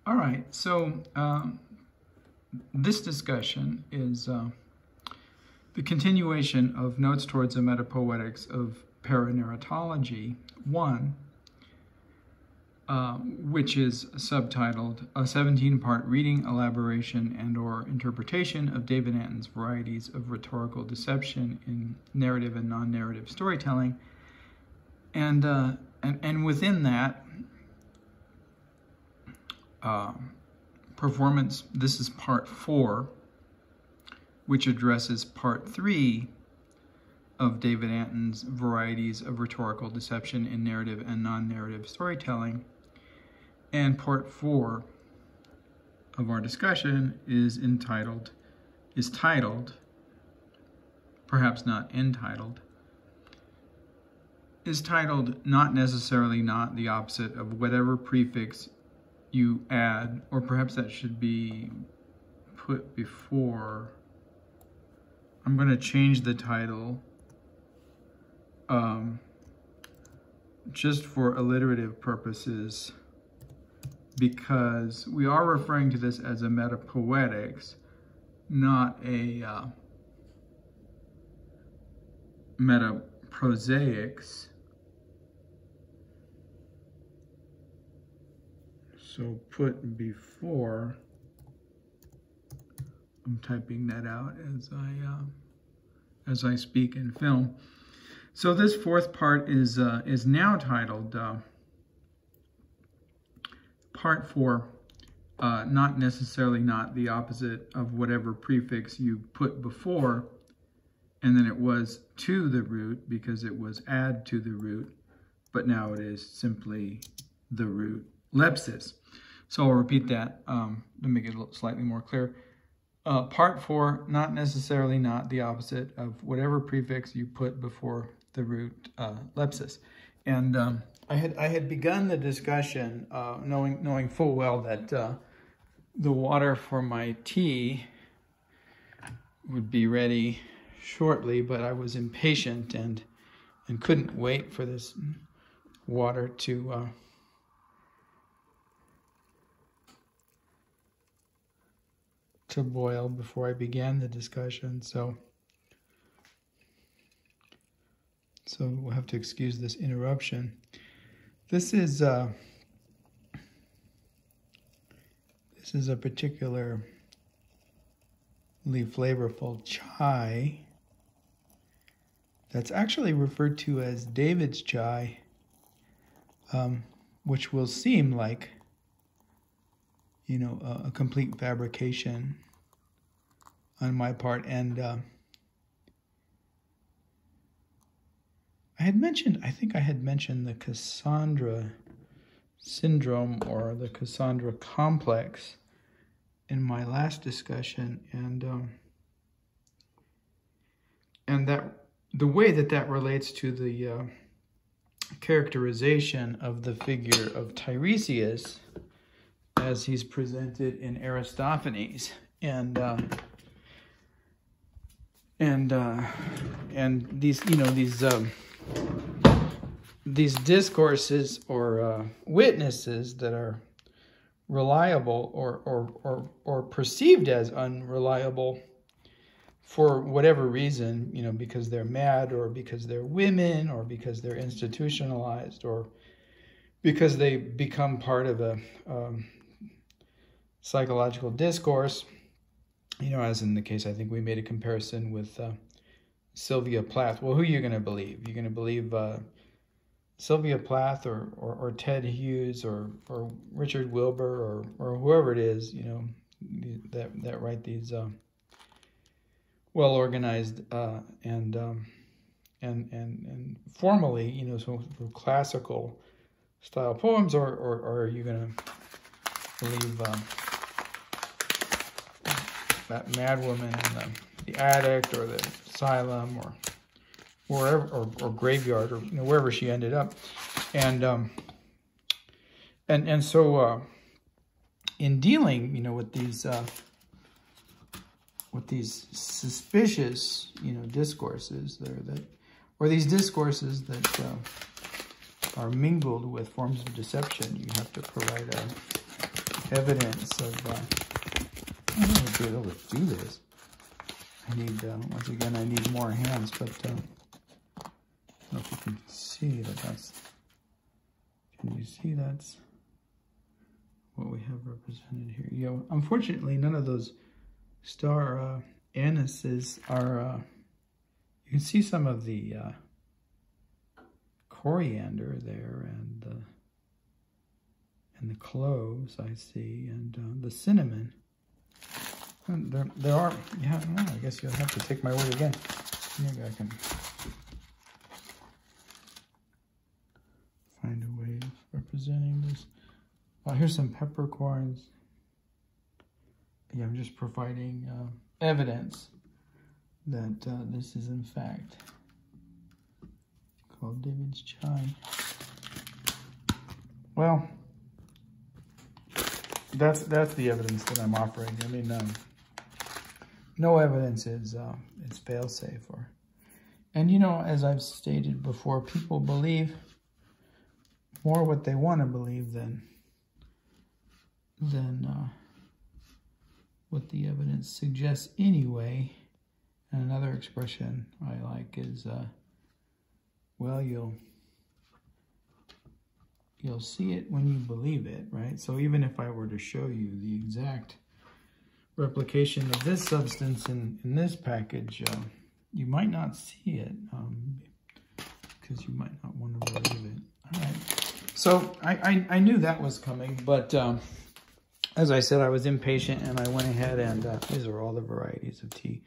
All right, so this discussion is the continuation of Notes Towards the Metapoetics of Paranarratology 1, which is subtitled A 17-Part Reading, Elaboration, and/or Interpretation of David Antin's Varieties of Rhetorical Deception in Narrative and Non-Narrative Storytelling. And within that, performance, this is part 4, which addresses part 3 of David Antin's Varieties of Rhetorical Deception in Narrative and Non-Narrative Storytelling. And part 4 of our discussion is titled, perhaps not entitled, is titled Not Necessarily Not the Opposite of Whatever Prefix You Add, or perhaps that should be put before. I'm going to change the title just for alliterative purposes, because we are referring to this as a metapoetics, not a metaprosaics. So put before, I'm typing that out as I speak and film. So this fourth part is now titled Part 4, Not Necessarily Not the Opposite of Whatever Prefix You Put Before, and then it was to the root because it was add to the root, but now it is simply the root Lepsis. So I'll repeat that to make it slightly more clear. Part 4, not necessarily not the opposite of whatever prefix you put before the root Lepsis. And I had begun the discussion knowing full well that the water for my tea would be ready shortly, but I was impatient and couldn't wait for this water to boil before I began the discussion. So we'll have to excuse this interruption. This is a particularly flavorful chai that's actually referred to as David's chai, which will seem like, you know, a complete fabrication on my part. And I think I had mentioned the Cassandra syndrome or the Cassandra complex in my last discussion, and that the way that relates to the characterization of the figure of Tiresias as he's presented in Aristophanes, and these, you know, these discourses or witnesses that are reliable or perceived as unreliable for whatever reason, you know, because they're mad, or because they're women, or because they're institutionalized, or because they become part of a psychological discourse, you know, as in the case, I think we made a comparison with Sylvia Plath. Well, who are you going to believe? You're going to believe Sylvia Plath or Ted Hughes or Richard Wilbur or whoever it is, you know, that write these well-organized and formally, you know, so classical style poems, or are you going to believe that madwoman in the attic, or the asylum, or wherever, or graveyard, or, you know, wherever she ended up, and so in dealing, you know, with these suspicious, you know, discourses or these discourses that are mingled with forms of deception, you have to provide evidence of, I don't know if I'll be able to do this. I need, once again, I need more hands, but I don't know if you can see that that's, can you see that's what we have represented here? You know, unfortunately, none of those star anises are, you can see some of the coriander there, and the cloves I see, and the cinnamon. And there are, yeah, I don't know, I guess you'll have to take my word again. Maybe I can find a way of representing this. Oh, here's some peppercorns. Yeah, I'm just providing evidence that this is in fact called David's chime. Well, that's the evidence that I'm offering. I mean, no evidence is fail-safe, and you know, as I've stated before, people believe more what they want to believe than what the evidence suggests anyway. And another expression I like is, well, you'll see it when you believe it, right? So even if I were to show you the exact replication of this substance in this package, you might not see it because you might not want to believe it. All right. So I knew that was coming, but as I said, I was impatient, and I went ahead and these are all the varieties of tea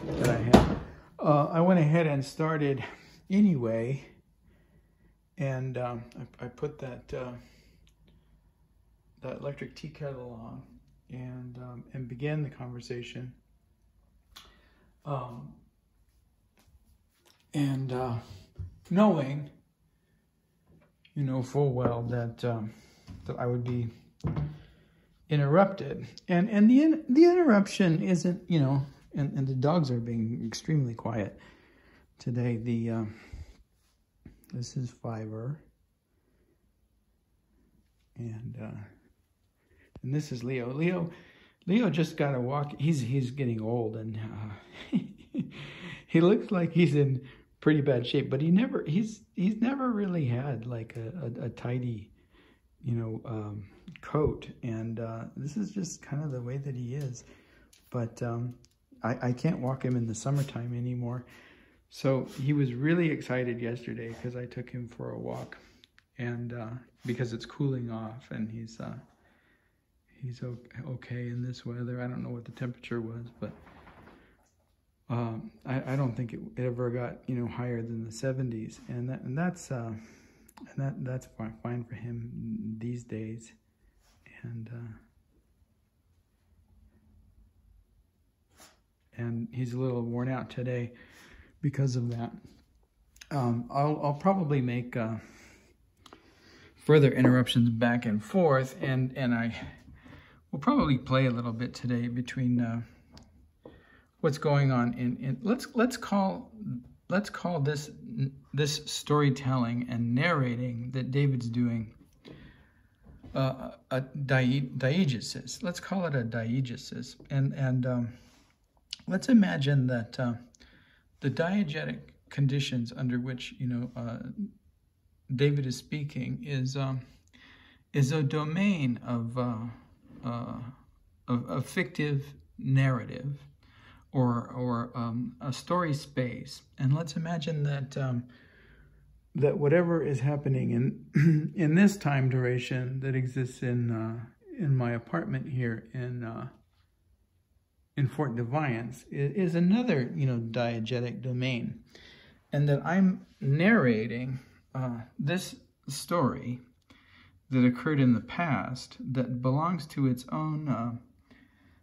that I have. I went ahead and started anyway, and I put that electric tea kettle on, and began the conversation. Knowing, you know, full well that that I would be interrupted, and the interruption isn't, you know, and the dogs are being extremely quiet today. The this is Fiverr, and this is Leo. Leo just got to walk. He's getting old, and he looks like he's in pretty bad shape. But he's never really had like a tidy, you know, coat, and this is just kind of the way that he is. But I can't walk him in the summertime anymore. So he was really excited yesterday because I took him for a walk, and because it's cooling off, and he's okay in this weather. I don't know what the temperature was, but I don't think it ever got, you know, higher than the 70s, and that's fine for him these days, and he's a little worn out today because of that. I'll probably make further interruptions back and forth, and I will probably play a little bit today between what's going on in let's call this storytelling and narrating that David's doing a diegesis. Let's call it a diegesis, and let's imagine that the diegetic conditions under which, you know, David is speaking is a domain of fictive narrative, or a story space. And let's imagine that that whatever is happening in this time duration that exists in my apartment here in Fort Defiance is another, you know, diegetic domain, and that I'm narrating this story that occurred in the past that belongs to its own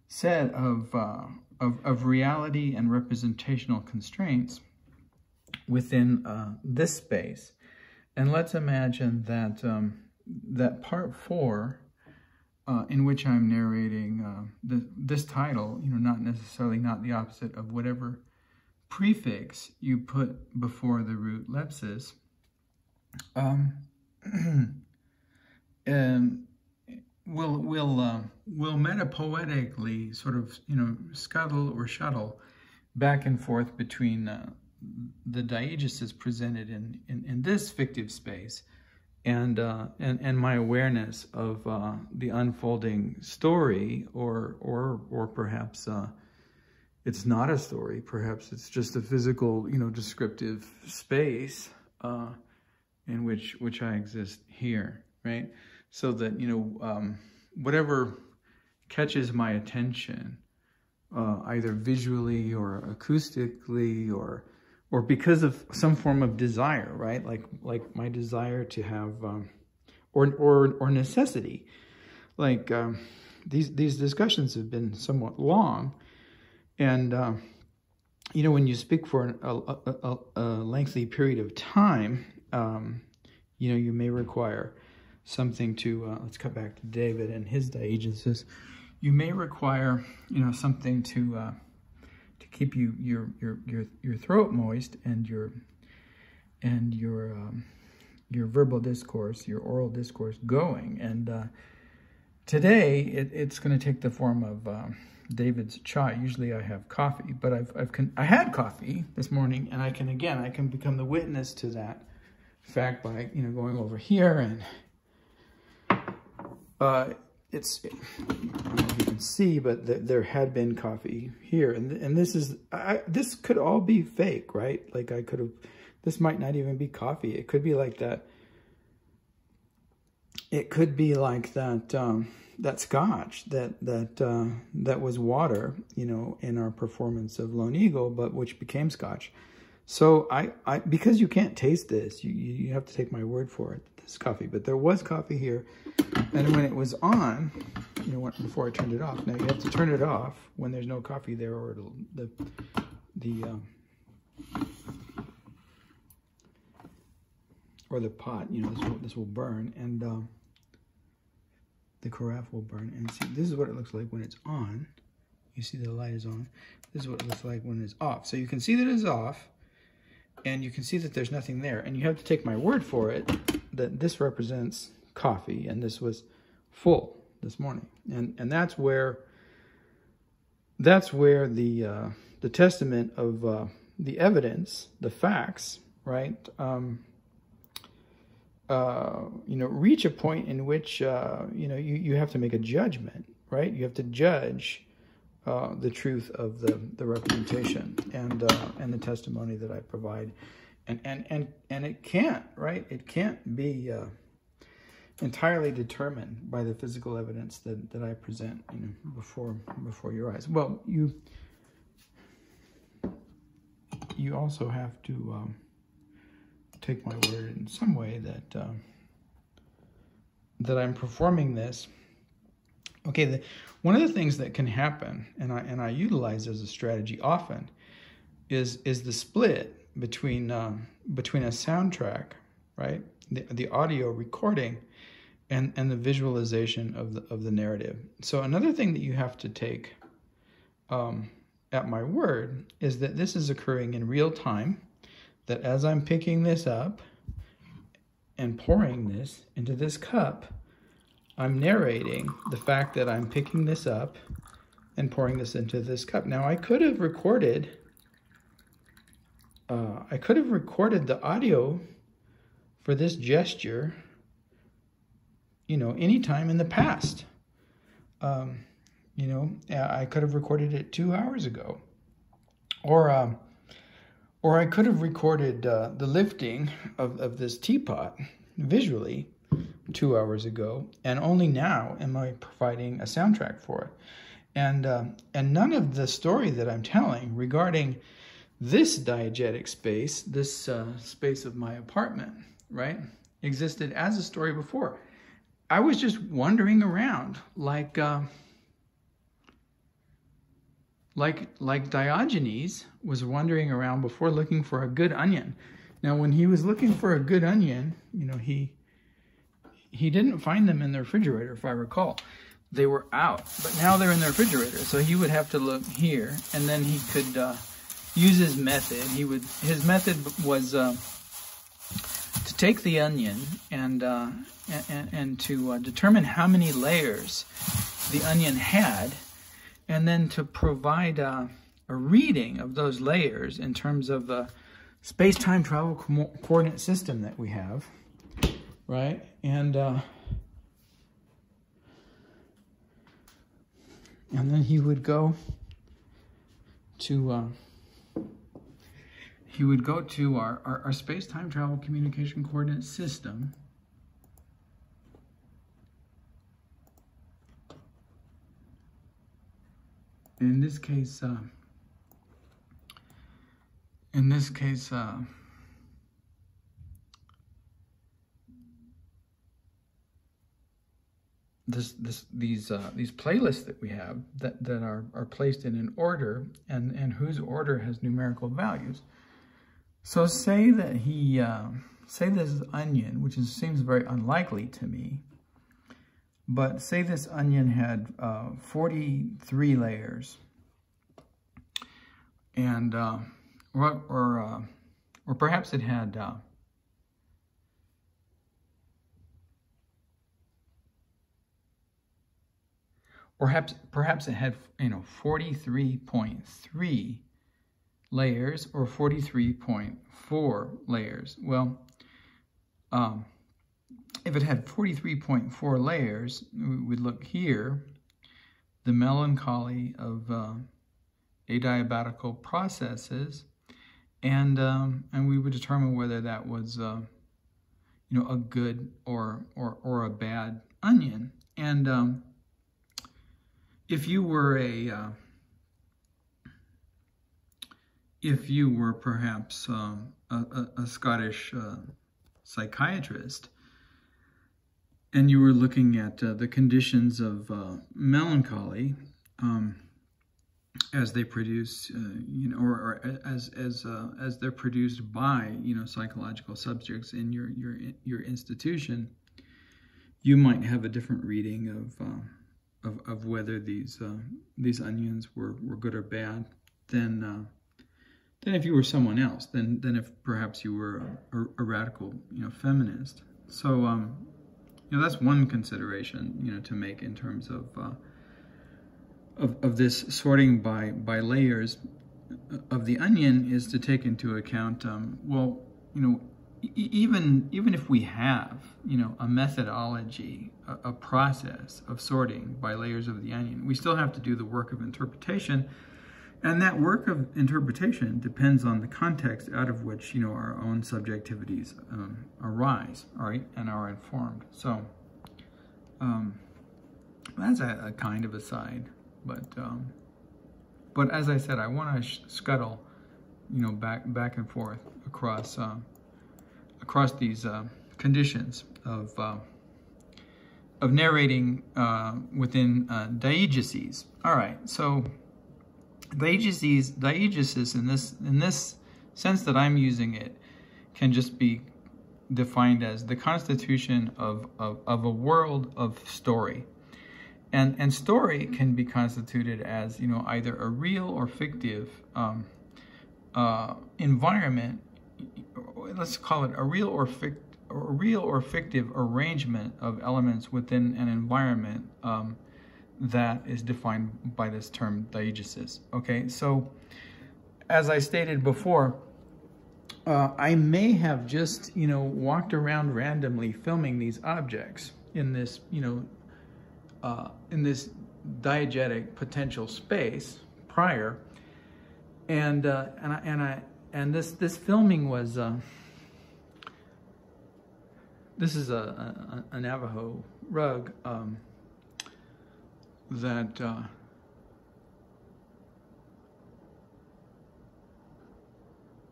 set of reality and representational constraints within this space. And let's imagine that that part 4, in which I'm narrating this title, you know, not the opposite of whatever prefix you put before the root lepsis, we'll metapoetically sort of, scuttle or shuttle back and forth between the diegesis presented in this fictive space and my awareness of the unfolding story, or perhaps it's not a story. Perhaps it's just a physical, descriptive space in which I exist here, right? So that, whatever catches my attention, either visually or acoustically or because of some form of desire, right? Like my desire to have, or necessity. Like these discussions have been somewhat long, and when you speak for a lengthy period of time, you may require something to, let's cut back to David and his diegesis. You may require, something to keep your throat moist and your verbal discourse, your oral discourse going. And today it's going to take the form of David's chai. Usually I have coffee, but I had coffee this morning, and I can become the witness to that fact by going over here, and I don't know if you can see, but there had been coffee here, and this could all be fake, right? Like this might not even be coffee. It could be like that. It could be like that that scotch that was water, in our performance of Lone Eagle, but which became scotch. So I because you can't taste this, you have to take my word for it. This coffee, but there was coffee here, and when it was on, before I turned it off. Now you have to turn it off when there's no coffee there, or the pot, this will burn, and the carafe will burn. And see, this is what it looks like when it's on. You see the light is on. This is what it looks like when it's off. So you can see that it's off, and you can see that there's nothing there. And you have to take my word for it that this represents coffee, and this was full this morning. And that's where the testament of the evidence, the facts, right? Reach a point in which you have to make a judgment, right? You have to judge the truth of the representation and the testimony that I provide, and it can't, right? It can't be entirely determined by the physical evidence that I present, before your eyes. Well, you also have to take my word in some way that I'm performing this. Okay, one of the things that can happen, and I utilize as a strategy often, is the split between a soundtrack, right, the audio recording, and the visualization of the narrative. So another thing that you have to take at my word is that this is occurring in real time. That as I'm picking this up and pouring this into this cup, I'm narrating the fact that I'm picking this up and pouring this into this cup. Now, I could have recorded the audio for this gesture, anytime in the past. I could have recorded it 2 hours ago, or I could have recorded the lifting of this teapot visually 2 hours ago, and only now am I providing a soundtrack for it. And none of the story that I'm telling regarding this diegetic space, this space of my apartment, right, existed as a story before. I was just wandering around like Diogenes was wandering around before looking for a good onion. Now, when he was looking for a good onion, he didn't find them in the refrigerator, if I recall. They were out, but now they're in the refrigerator. So he would have to look here, and then he could use his method. His method was to take the onion and to determine how many layers the onion had, and then to provide a reading of those layers in terms of the space-time travel coordinate system that we have, right? And then he would go to our space-time travel communication coordinate system. In this case, these playlists that we have that are placed in an order and whose order has numerical values. So say that say this is onion, which seems very unlikely to me, but say this onion had 43 layers, and or perhaps it had perhaps it had 43.3 layers or 43.4 layers. Well, if it had 43.4 layers, we'd look here, the melancholy of adiabatical processes, and we would determine whether that was a good or a bad onion. And if you were perhaps a Scottish psychiatrist, and you were looking at the conditions of melancholy as they produce, or as they're produced by psychological subjects in your institution, you might have a different reading of whether these onions were good or bad than if you were someone else, than if perhaps you were a radical feminist. So that's one consideration to make in terms of this sorting by layers of the onion, is to take into account even if we have a methodology, a process of sorting by layers of the onion, we still have to do the work of interpretation, and that work of interpretation depends on the context out of which our own subjectivities arise, all right, and are informed. So that's a kind of aside, but as I said, I want to scuttle back and forth across these conditions of narrating within diegeses. All right, so diegesis in this sense that I'm using it can just be defined as the constitution of a world of story, and story can be constituted as either a real or fictive environment. Let's call it a real or fictive arrangement of elements within an environment that is defined by this term diegesis. Okay, so as I stated before, I may have just walked around randomly filming these objects in this diegetic potential space prior, and this filming was this is a Navajo rug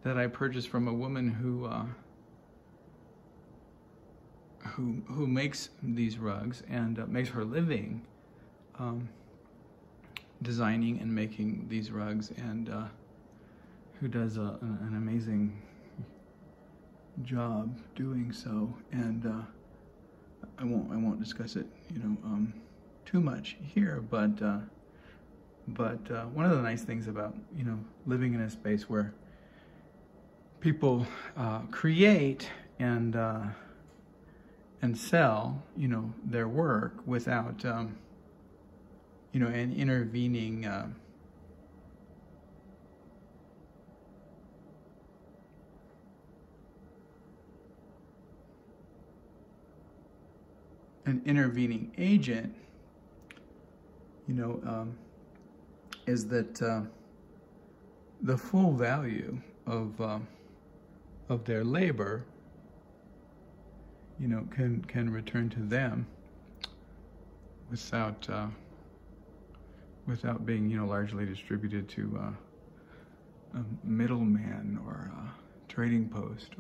that I purchased from a woman who makes these rugs and makes her living designing and making these rugs, and who does an amazing job doing so. And I won't discuss it too much here, but one of the nice things about living in a space where people create and sell, you know, their work without, you know, an intervening agent, you know, is that the full value of their labor, you know, can return to them without being, you know, largely distributed to a middleman or a trading post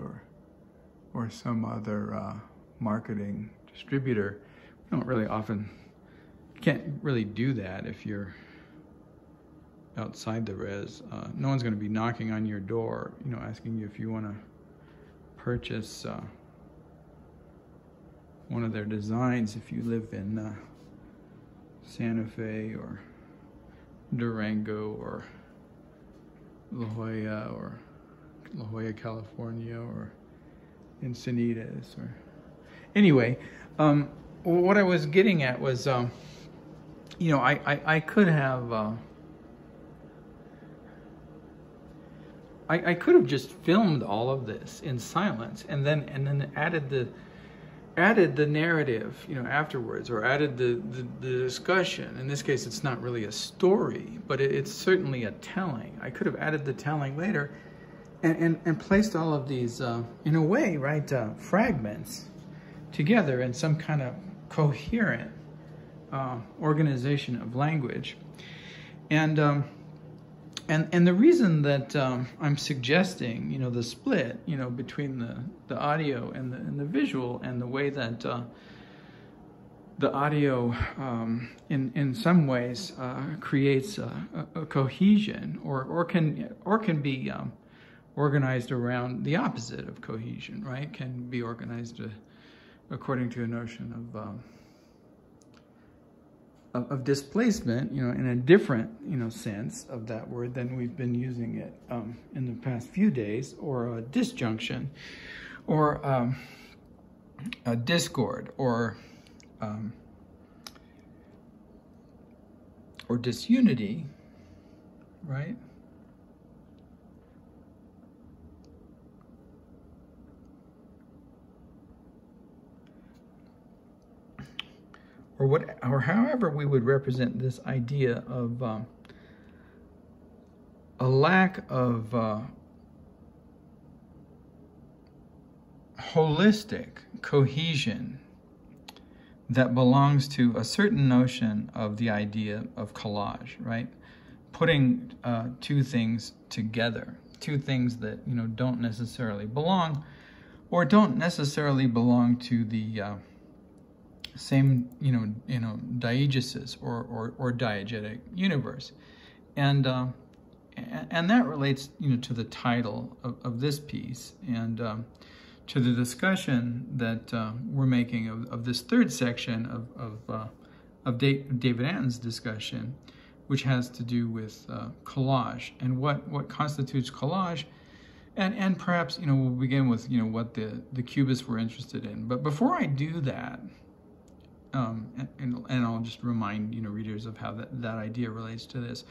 or some other marketing distributor. We don't really often, can't really do that if you're outside the res. No one's going to be knocking on your door, you know, asking you if you want to purchase one of their designs if you live in Santa Fe or Durango or La Jolla, California, or Encinitas, or anyway. What I was getting at was, you know, I could have. I could have just filmed all of this in silence and then added the narrative, you know, afterwards, or added the discussion. In this case, it's not really a story, but it's certainly a telling. I could have added the telling later, and placed all of these in a way, right, fragments together in some kind of coherent organization of language, and the reason that I'm suggesting, you know, the split, you know, between the audio and the visual, and the way that the audio in some ways creates a cohesion, or can be organized around the opposite of cohesion, right? Can be organized according to a notion of displacement, you know, in a different, you know, sense of that word than we've been using it in the past few days, or a disjunction, or a discord, or disunity, right? Or however we would represent this idea of a lack of holistic cohesion that belongs to a certain notion of the idea of collage, right? Putting two things together, two things that, you know, don't necessarily belong, or don't necessarily belong to the same, you know, diegesis or diegetic universe, and that relates, you know, to the title of this piece, and to the discussion that we're making of this third section of David Antin's discussion, which has to do with collage and what constitutes collage. And perhaps, you know, we'll begin with, you know, what the cubists were interested in. But before I do that, and I'll just remind, you know, readers of how that idea relates to this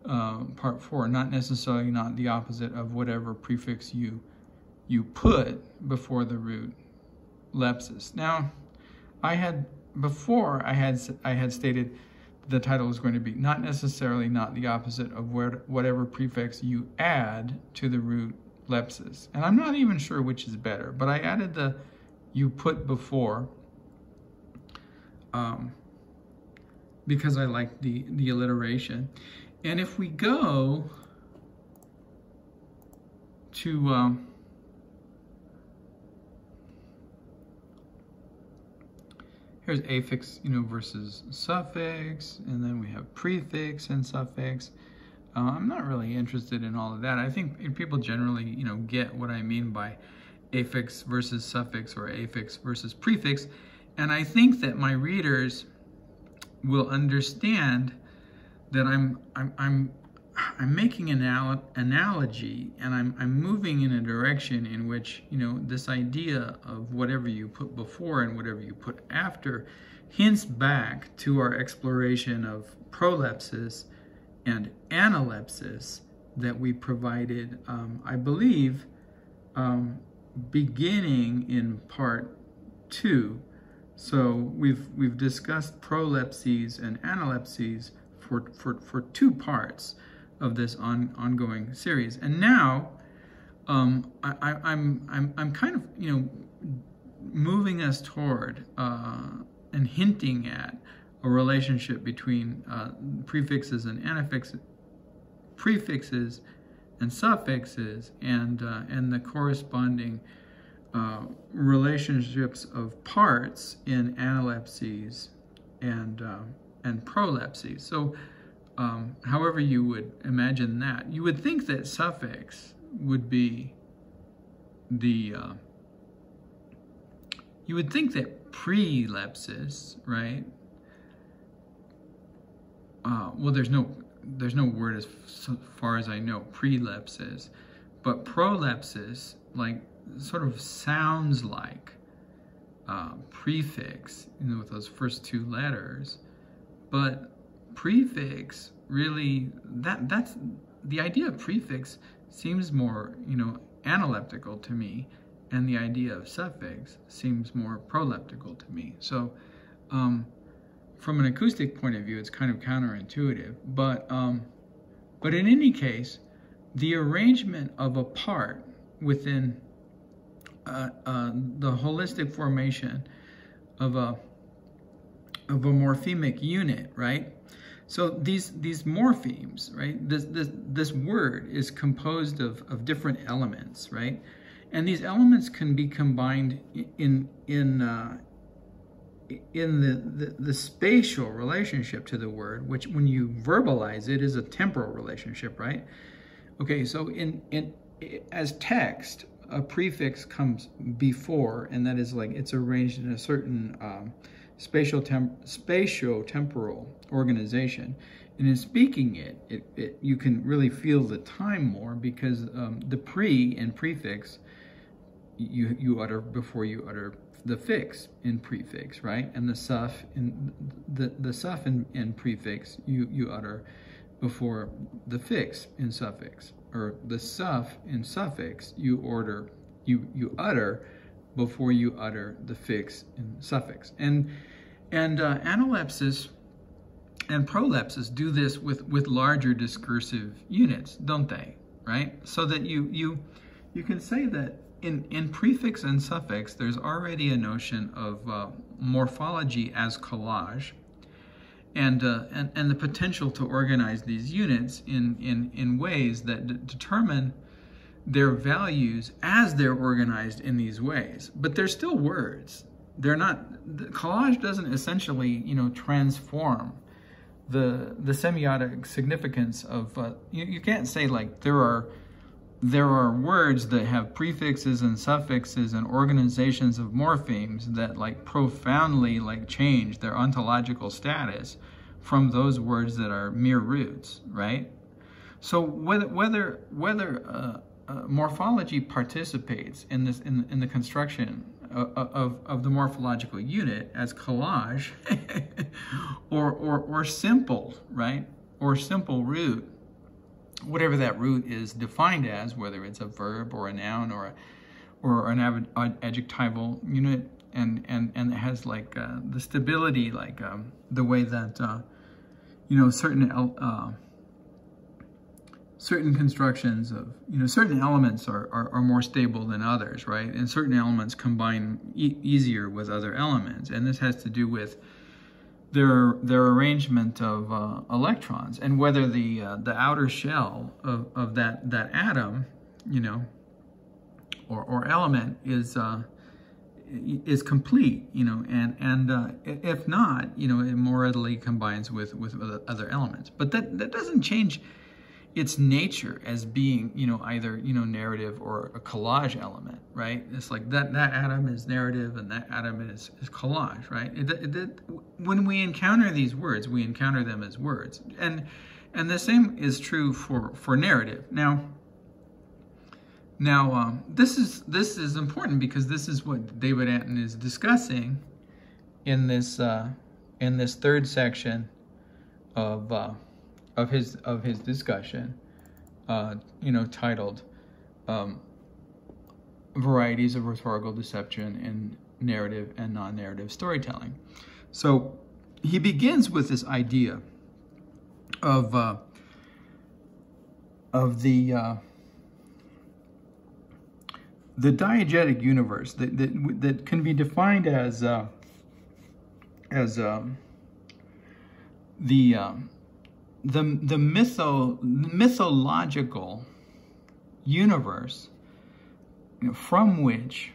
part 4. Not necessarily not the opposite of whatever prefix you put before the root lepsis. Now, I had stated the title was going to be not necessarily not the opposite of whatever prefix you add to the root lepsis. And I'm not even sure which is better, but I added the you put before because I like the alliteration. And if we go to here's affix, you know, versus suffix, and then we have prefix and suffix. I'm not really interested in all of that. I think people generally, you know, get what I mean by affix versus suffix, or affix versus prefix. And I think that my readers will understand that I'm making an analogy, and I'm moving in a direction in which, you know, this idea of whatever you put before and whatever you put after hints back to our exploration of prolepsis and analepsis that we provided, I believe, beginning in part 2. So we've discussed prolepses and analepses for 2 parts of this ongoing series, and now I'm kind of, you know, moving us toward and hinting at a relationship between prefixes and prefixes and suffixes, and the corresponding relationships of parts in analepses and prolepses. So however you would imagine that, you would think that suffix would be the you would think that prelepsis, right? Well, there's no word as far as I know, prelepsis, but prolepsis, like, sort of sounds like prefix, you know, with those first 2 letters, but prefix really, that's the idea of prefix seems more, you know, analeptical to me, and the idea of suffix seems more proleptical to me. So from an acoustic point of view, it's kind of counterintuitive, but in any case, the arrangement of a part within the holistic formation of a morphemic unit, right? So these morphemes, right? This word is composed of different elements, right? And these elements can be combined in the spatial relationship to the word, which when you verbalize it is a temporal relationship, right? Okay, so as text, a prefix comes before, and that is like it's arranged in a certain spatio-temporal organization. And in speaking it you can really feel the time more, because the pre and prefix you utter before you utter the fix in prefix, right? And the suff in the suff in prefix you utter before the fix in suffix, or the suff in suffix you utter before you utter the fix in suffix. And analepsis and prolepsis do this with larger discursive units, don't they? Right? So that you can say that in prefix and suffix, there's already a notion of morphology as collage, and the potential to organize these units in ways that determine their values as they're organized in these ways. But they're still words. They're not, the collage doesn't essentially, you know, transform the semiotic significance of, you can't say like there are words that have prefixes and suffixes and organizations of morphemes that like profoundly like change their ontological status from those words that are mere roots, right? So whether morphology participates in this in the construction of the morphological unit as collage or simple, right? Or simple root, whatever that root is defined as, whether it's a verb or a noun or an adjectival unit, and it has like the stability, like the way that you know, certain constructions of, you know, certain elements are more stable than others, right? And certain elements combine easier with other elements, and this has to do with their arrangement of electrons, and whether the outer shell of that atom, you know, or element is complete, you know, and if not, you know, it more readily combines with other elements. But that doesn't change its nature as being, you know, either, you know, narrative or a collage element, right? It's like that atom is narrative and that atom is collage, right? When we encounter these words, we encounter them as words, and And the same is true for narrative. Now, this is important because this is what David Antin is discussing in this third section of his discussion, titled Varieties of Rhetorical Deception in Narrative and Non-Narrative Storytelling. So he begins with this idea of the diegetic universe that can be defined as the mythological universe, from which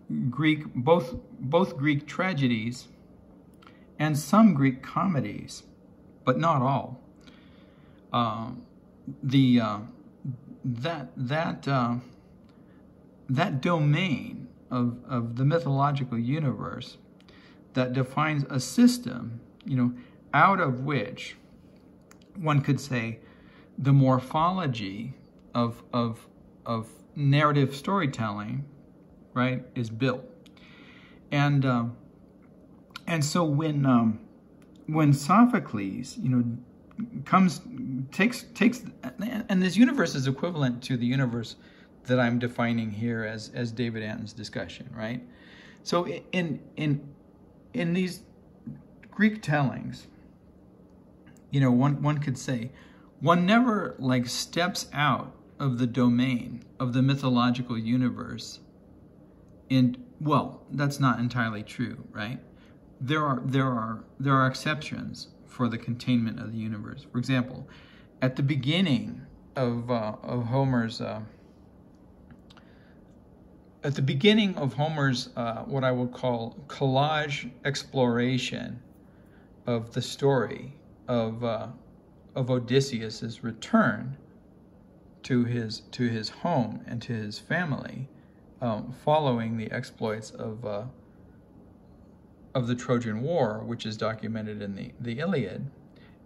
both Greek tragedies and some Greek comedies, but not all, that domain of the mythological universe that defines a system, out of which one could say the morphology of narrative storytelling, right, is built. And so when Sophocles, takes, and this universe is equivalent to the universe that I'm defining here as David Antin's discussion, right? So in these Greek tellings, one could say one never steps out of the domain of the mythological universe. Well, that's not entirely true, right? There are exceptions for the containment of the universe. For example, at the beginning of Homer's what I would call collage exploration of the story of Odysseus's return to his home and to his family, following the exploits of the Trojan War, which is documented in the Iliad.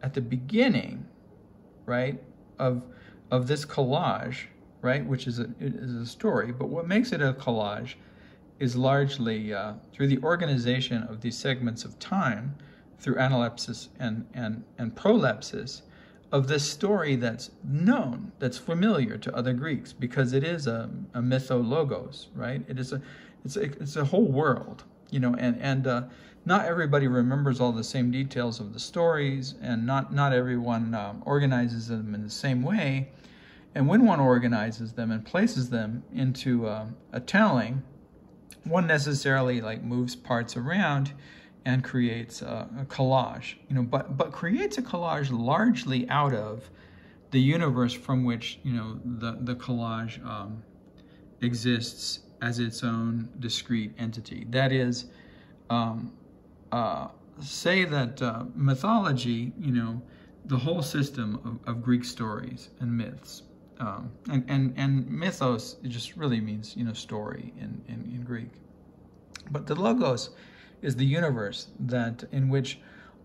At the beginning, right, of this collage, right, which is a story, but what makes it a collage is largely through the organization of these segments of time, through analepsis and prolepsis, of this story that's known, that's familiar to other Greeks, because it is a mythologos, right? It's a whole world, and not everybody remembers all the same details of the stories, and not everyone organizes them in the same way. And when one organizes them and places them into a telling, one necessarily moves parts around and creates a collage, but creates a collage largely out of the universe from which the collage exists as its own discrete entity. That is, say that mythology, the whole system of Greek stories and myths, and mythos, it just really means story in Greek, but the logos is the universe in which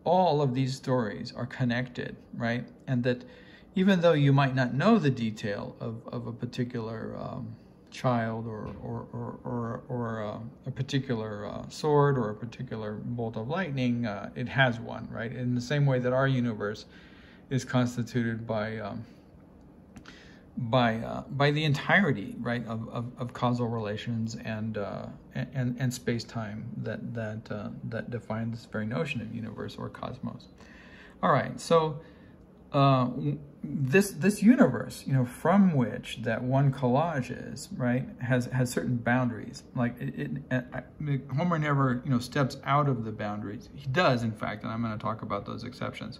all of these stories are connected, right? And that even though you might not know the detail of a particular child or a particular sword or a particular bolt of lightning, it has one, right? In the same way that our universe is constituted by the entirety, right, of causal relations and space-time that define this very notion of universe or cosmos. All right, so this universe, from which that one collage is, right, has certain boundaries. Homer never, steps out of the boundaries. He does, in fact, and I'm going to talk about those exceptions,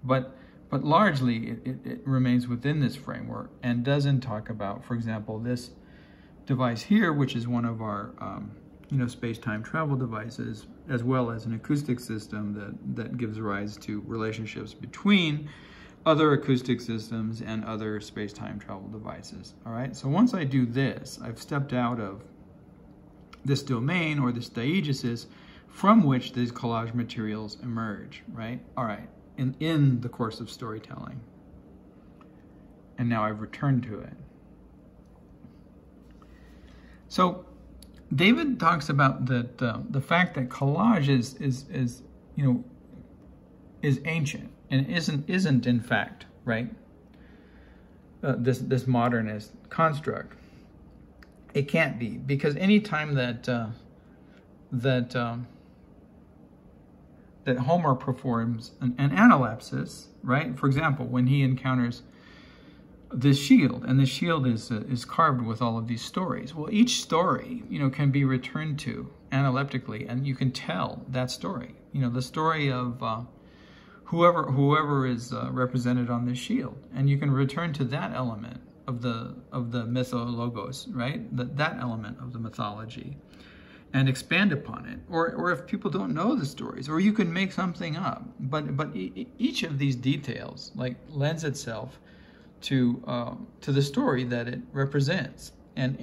but largely it remains within this framework and doesn't talk about, for example, this device here, which is one of our space-time travel devices, as well as an acoustic system that gives rise to relationships between other acoustic systems and other space-time travel devices. All right, so once I do this, I've stepped out of this domain or this diegesis from which these collage materials emerge, right? All right. In the course of storytelling. and now I've returned to it. So David talks about that the fact that collage is ancient and isn't in fact, right, this modernist construct. It can't be, because any time that Homer performs an analepsis, right? For example, when he encounters this shield, and the shield is carved with all of these stories. Well, each story, can be returned to analeptically, and you can tell that story. The story of whoever is represented on this shield, and you can return to that element of the mythologos, right? That element of the mythology, and expand upon it. Or if people don't know the stories, or you can make something up. But each of these details lends itself to the story that it represents, and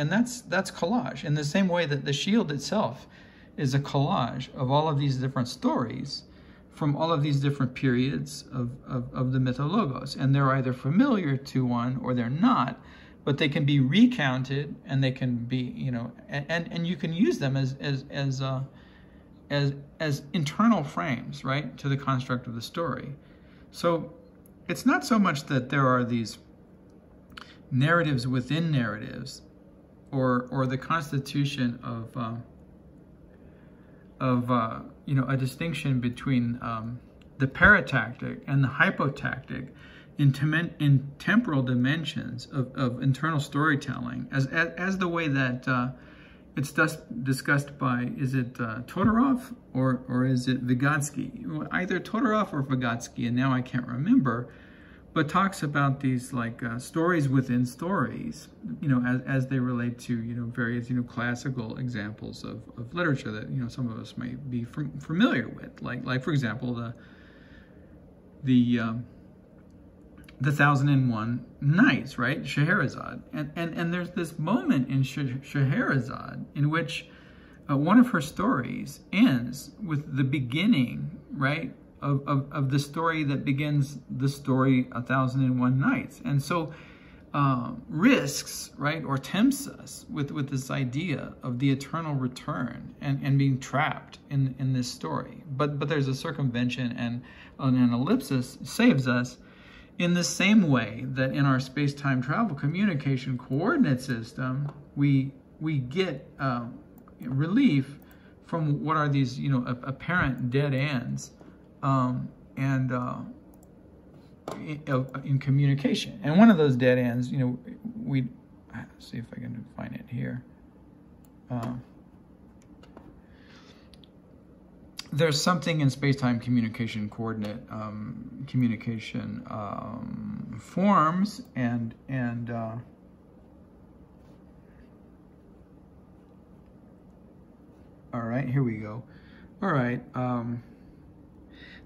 that's collage. In the same way that the shield itself is a collage of all of these different stories from all of these different periods of the mythologos, and they're either familiar to one or they're not, but they can be recounted, and they can be and you can use them as internal frames, right, to the construct of the story. So it's not so much that there are these narratives within narratives, or the constitution of a distinction between the paratactic and the hypotactic in temporal dimensions of internal storytelling, as the way that it's discussed by, is it Todorov or is it Vygotsky? Either Todorov or Vygotsky, and now I can't remember, but talks about these stories within stories, as they relate to various classical examples of literature that some of us may be familiar with, like for example the 1001 Nights, right? Scheherazade. And there's this moment in Scheherazade in which one of her stories ends with the beginning, right, of the story that begins the story 1001 Nights. And so risks, right, or tempts us with this idea of the eternal return and being trapped in this story. But there's a circumvention, and an ellipsis saves us, in the same way that in our space-time travel communication coordinate system, we get relief from what are these apparent dead ends in communication. And one of those dead ends, let's see if I can find it here. There's something in space-time communication coordinate communication forms and all right, here we go. All right,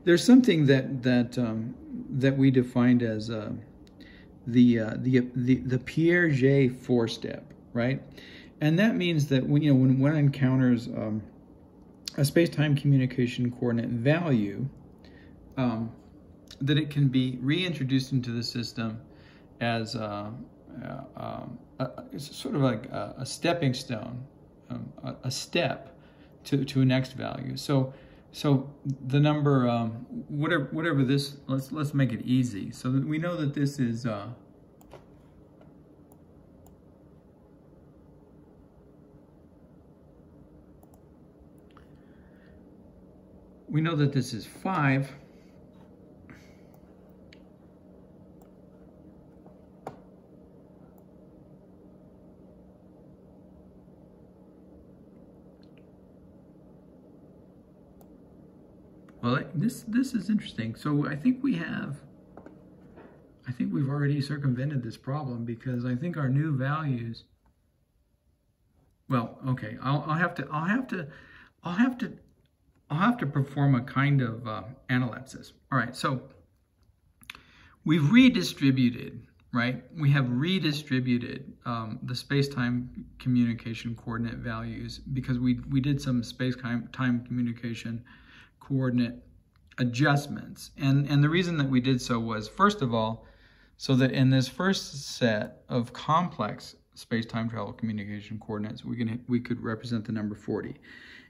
there's something that we defined as the Piaget four-step, right? And that means that when one encounters a space-time communication coordinate value, that it can be reintroduced into the system as it's sort of like a stepping stone, a step to a next value. So the number, whatever this, let's make it easy, so that we know that this is we know that this is 5. Well, this is interesting. So I think we've already circumvented this problem, because I think our new values. Well, okay, I'll have to perform a kind of analepsis. All right, so we've redistributed, right? We have redistributed the space-time communication coordinate values, because we did some space-time communication coordinate adjustments. And the reason that we did so was, first of all, So that in this first set of complex space-time travel communication coordinates, we could represent the number 40.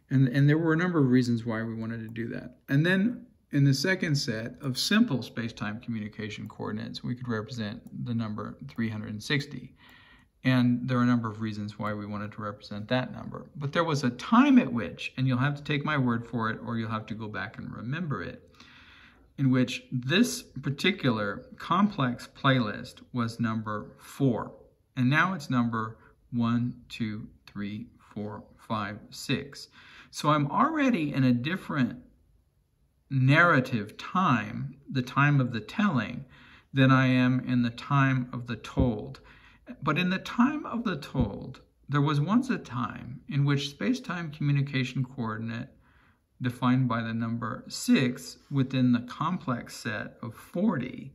And there were a number of reasons why we wanted to do that. And then in the second set of simple space-time communication coordinates, we could represent the number 360. And there are a number of reasons why we wanted to represent that number. But there was a time at which, and you'll have to take my word for it, or you'll have to go back and remember it, in which this particular complex playlist was number 4. And now it's number 1, 2, 3, 4, 5, 6. So I'm already in a different narrative time, the time of the telling, than I am in the time of the told. But in the time of the told, there was once a time in which space-time communication coordinate defined by the number 6 within the complex set of 40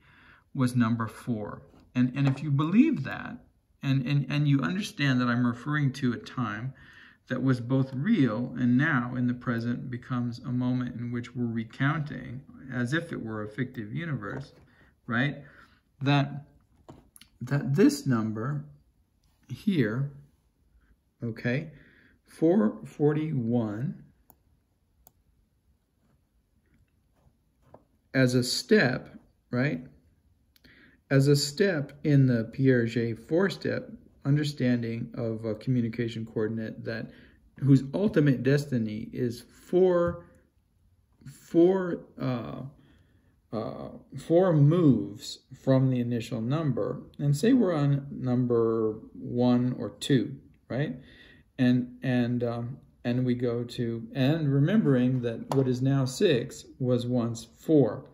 was number 4. And if you believe that, and you understand that I'm referring to a time that was both real and now in the present becomes a moment in which we're recounting as if it were a fictive universe, right? That this number here, okay, 441, as a step, right? As a step in the Piaget 4-step understanding of a communication coordinate that whose ultimate destiny is four moves from the initial number, and say we're on number 1 or 2, right? And we go to, and remembering that what is now 6 was once 4.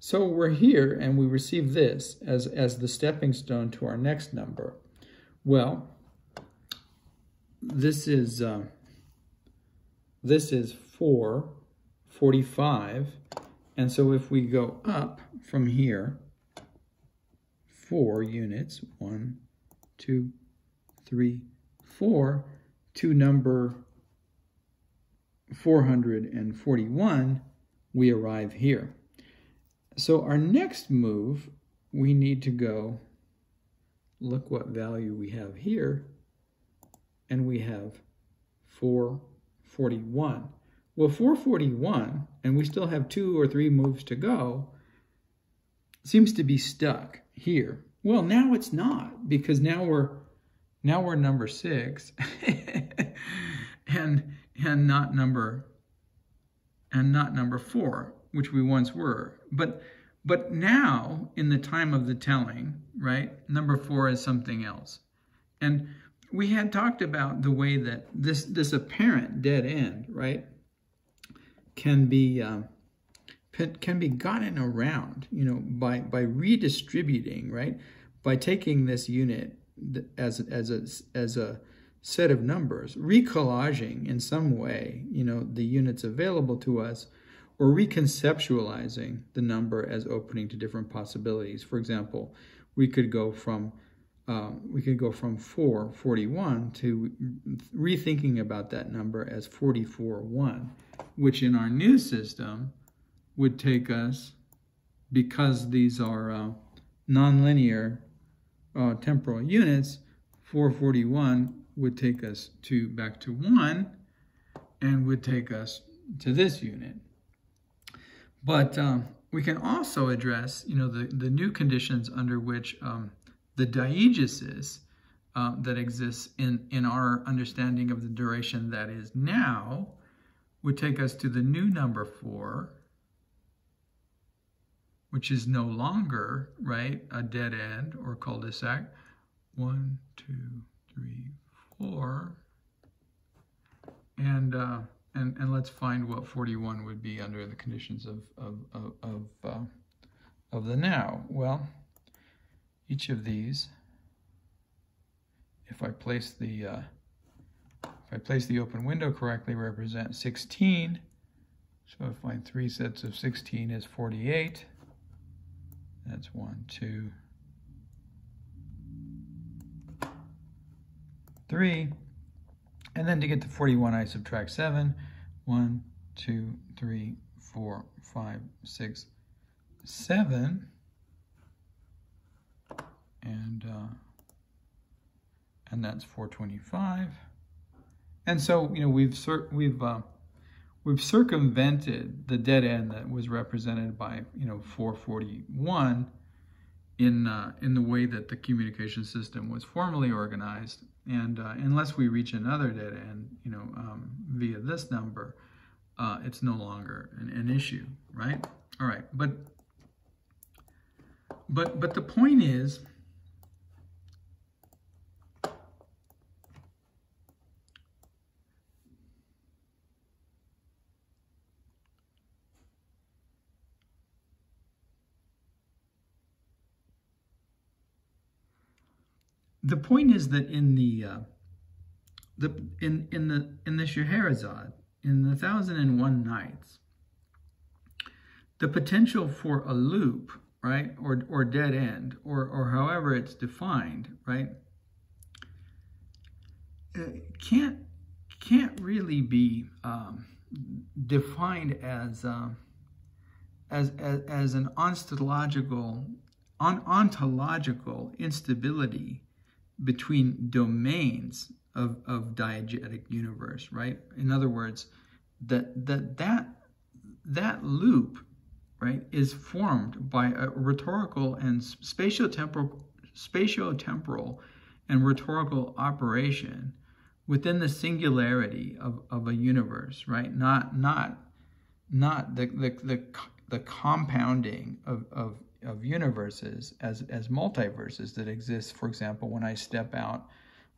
So we're here and we receive this as the stepping stone to our next number. Well, this is 445, and so if we go up from here 4 units, 1, 2, 3, 4, to number 441, we arrive here. So our next move, we need to go, look what value we have here, and we have 441. Well, 441, and we still have 2 or 3 moves to go, seems to be stuck here. Well, now it's not, because now we're number 6, and not number 4, which we once were. But now, in the time of the telling, right, number 4 is something else. And we had talked about the way that this apparent dead end, right, can be gotten around, you know, by redistributing, right, by taking this unit as a set of numbers, recollaging in some way, you know, the units available to us, or reconceptualizing the number as opening to different possibilities. For example, we could go from 441 to rethinking about that number as 44.1, which in our new system would take us, because these are nonlinear temporal units, 441 would take us back to 1 and would take us to this unit. But we can also address, you know, the new conditions under which the diegesis that exists in our understanding of the duration that is now would take us to the new number 4, which is no longer, right, a dead end or cul-de-sac. 1, 2, 3, 4. And let's find what 41 would be under the conditions of the now. Well, each of these, if I place the open window correctly, represent 16. So if my 3 sets of 16 is 48, that's 1, 2, 3. And then to get to 41, I subtract 7. 1, 2, 3, 4, 5, 6, 7. and that's 425. And so, you know, we've circumvented the dead end that was represented by, you know, 441 in the way that the communication system was formally organized. And unless we reach another dead end, you know, via this number, it's no longer an issue, right? All right, but the point is, that in the Scheherazade, in the 1001 Nights, the potential for a loop, right, or dead end, or however it's defined, right, can't really be defined as an ontological instability between domains of diegetic universe, right? In other words, that loop, right, is formed by a rhetorical and spatiotemporal and rhetorical operation within the singularity of a universe, right? Not the compounding of universes as multiverses that exist. For example, when I step out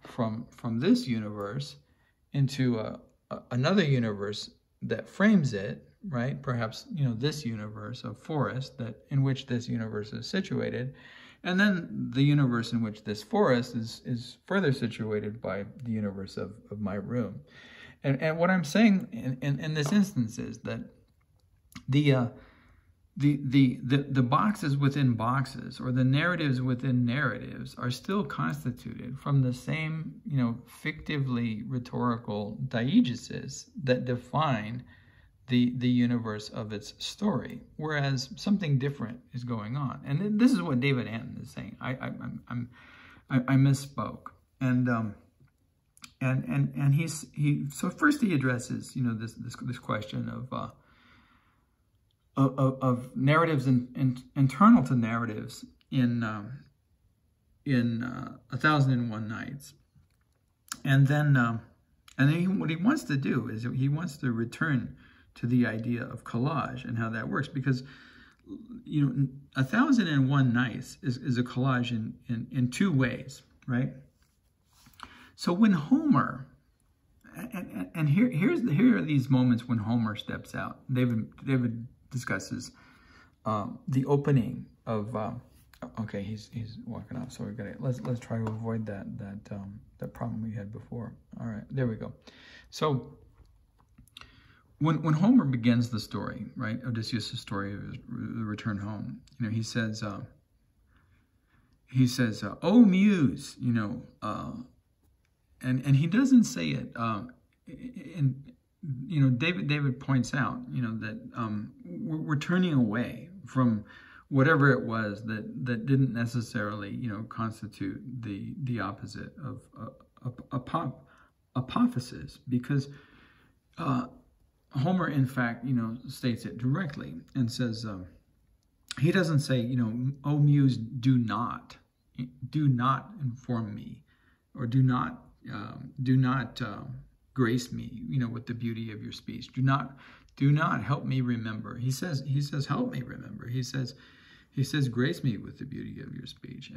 from this universe into another universe that frames it, right? Perhaps, you know, this universe of forest in which this universe is situated, and then the universe in which this forest is further situated by the universe of my room. And what I'm saying in this instance is that the boxes within boxes, or the narratives within narratives, are still constituted from the same, you know, fictively rhetorical diegesis that define the universe of its story, whereas something different is going on. And this is what David Antin is saying. I misspoke. And so first he addresses, you know, this question of narratives and internal to narratives in 1001 Nights, and then what he wants to do is he wants to return to the idea of collage and how that works, because, you know, 1001 Nights is a collage in two ways, right? So when Homer, and here are these moments when Homer steps out. David discusses the opening of okay, he's walking off, so we got it. Let's try to avoid that problem we had before. All right, there we go. So when Homer begins the story, right, Odysseus' story of the return home, you know, he says, "Oh Muse," you know, and he doesn't say it you know, David points out, you know, that we're turning away from whatever it was that didn't necessarily, you know, constitute the opposite of apophysis, because Homer, in fact, you know, states it directly and says, he doesn't say, you know, "Oh Muse, do not inform me," or do not grace me, you know, with the beauty of your speech. Do not help me remember. He says, help me remember. He says, grace me with the beauty of your speech.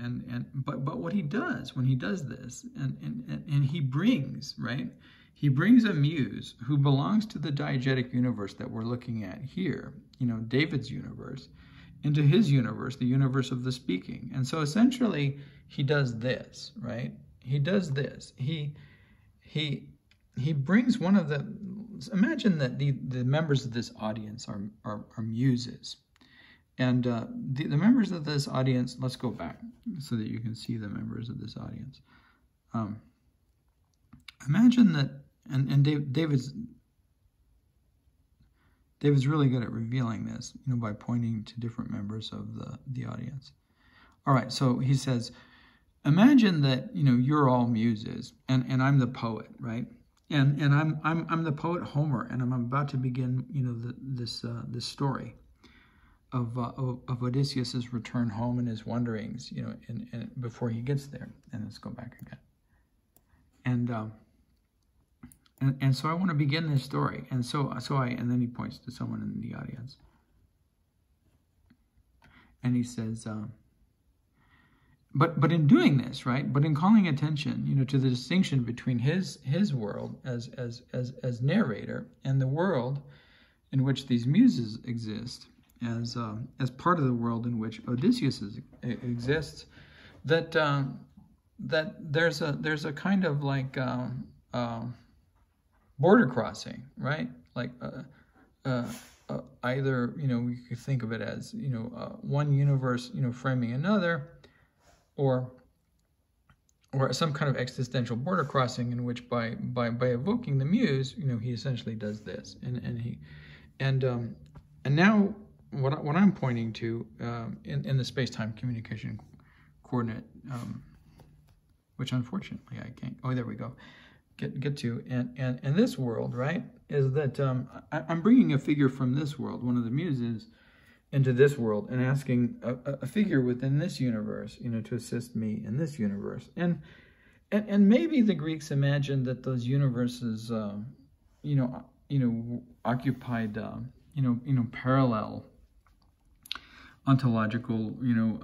But what he does when he does this, and he brings, right? He brings a muse who belongs to the diegetic universe that we're looking at here, you know, David's universe, into his universe, the universe of the speaking. And so essentially he does this, right? He does this. He brings one of the, imagine that the members of this audience are muses. And the members of this audience, let's go back so that you can see the members of this audience. Imagine that, and David's really good at revealing this, you know, by pointing to different members of the audience. All right, so he says, imagine that, you know, you're all muses, and I'm the poet, right? And I'm the poet Homer, and I'm about to begin, you know, this story of Odysseus's return home and his wanderings, you know, and before he gets there. And let's go back again. And so I want to begin this story, and and then he points to someone in the audience, and he says, but in doing this, right? But in calling attention, you know, to the distinction between his world as narrator and the world in which these muses exist as part of the world in which Odysseus exists, that there's a kind of like border crossing, right? Like either, you know, we could think of it as, you know, one universe, you know, framing another, or some kind of existential border crossing in which by evoking the muse, you know, he essentially does this, and now what I'm pointing to in the space-time communication coordinate, which unfortunately I can't. Oh, there we go. Get to and this world, right, is that I'm bringing a figure from this world, one of the muses, into this world, and asking a figure within this universe, you know, to assist me in this universe, and maybe the Greeks imagined that those universes, you know, occupied, you know, parallel ontological, you know,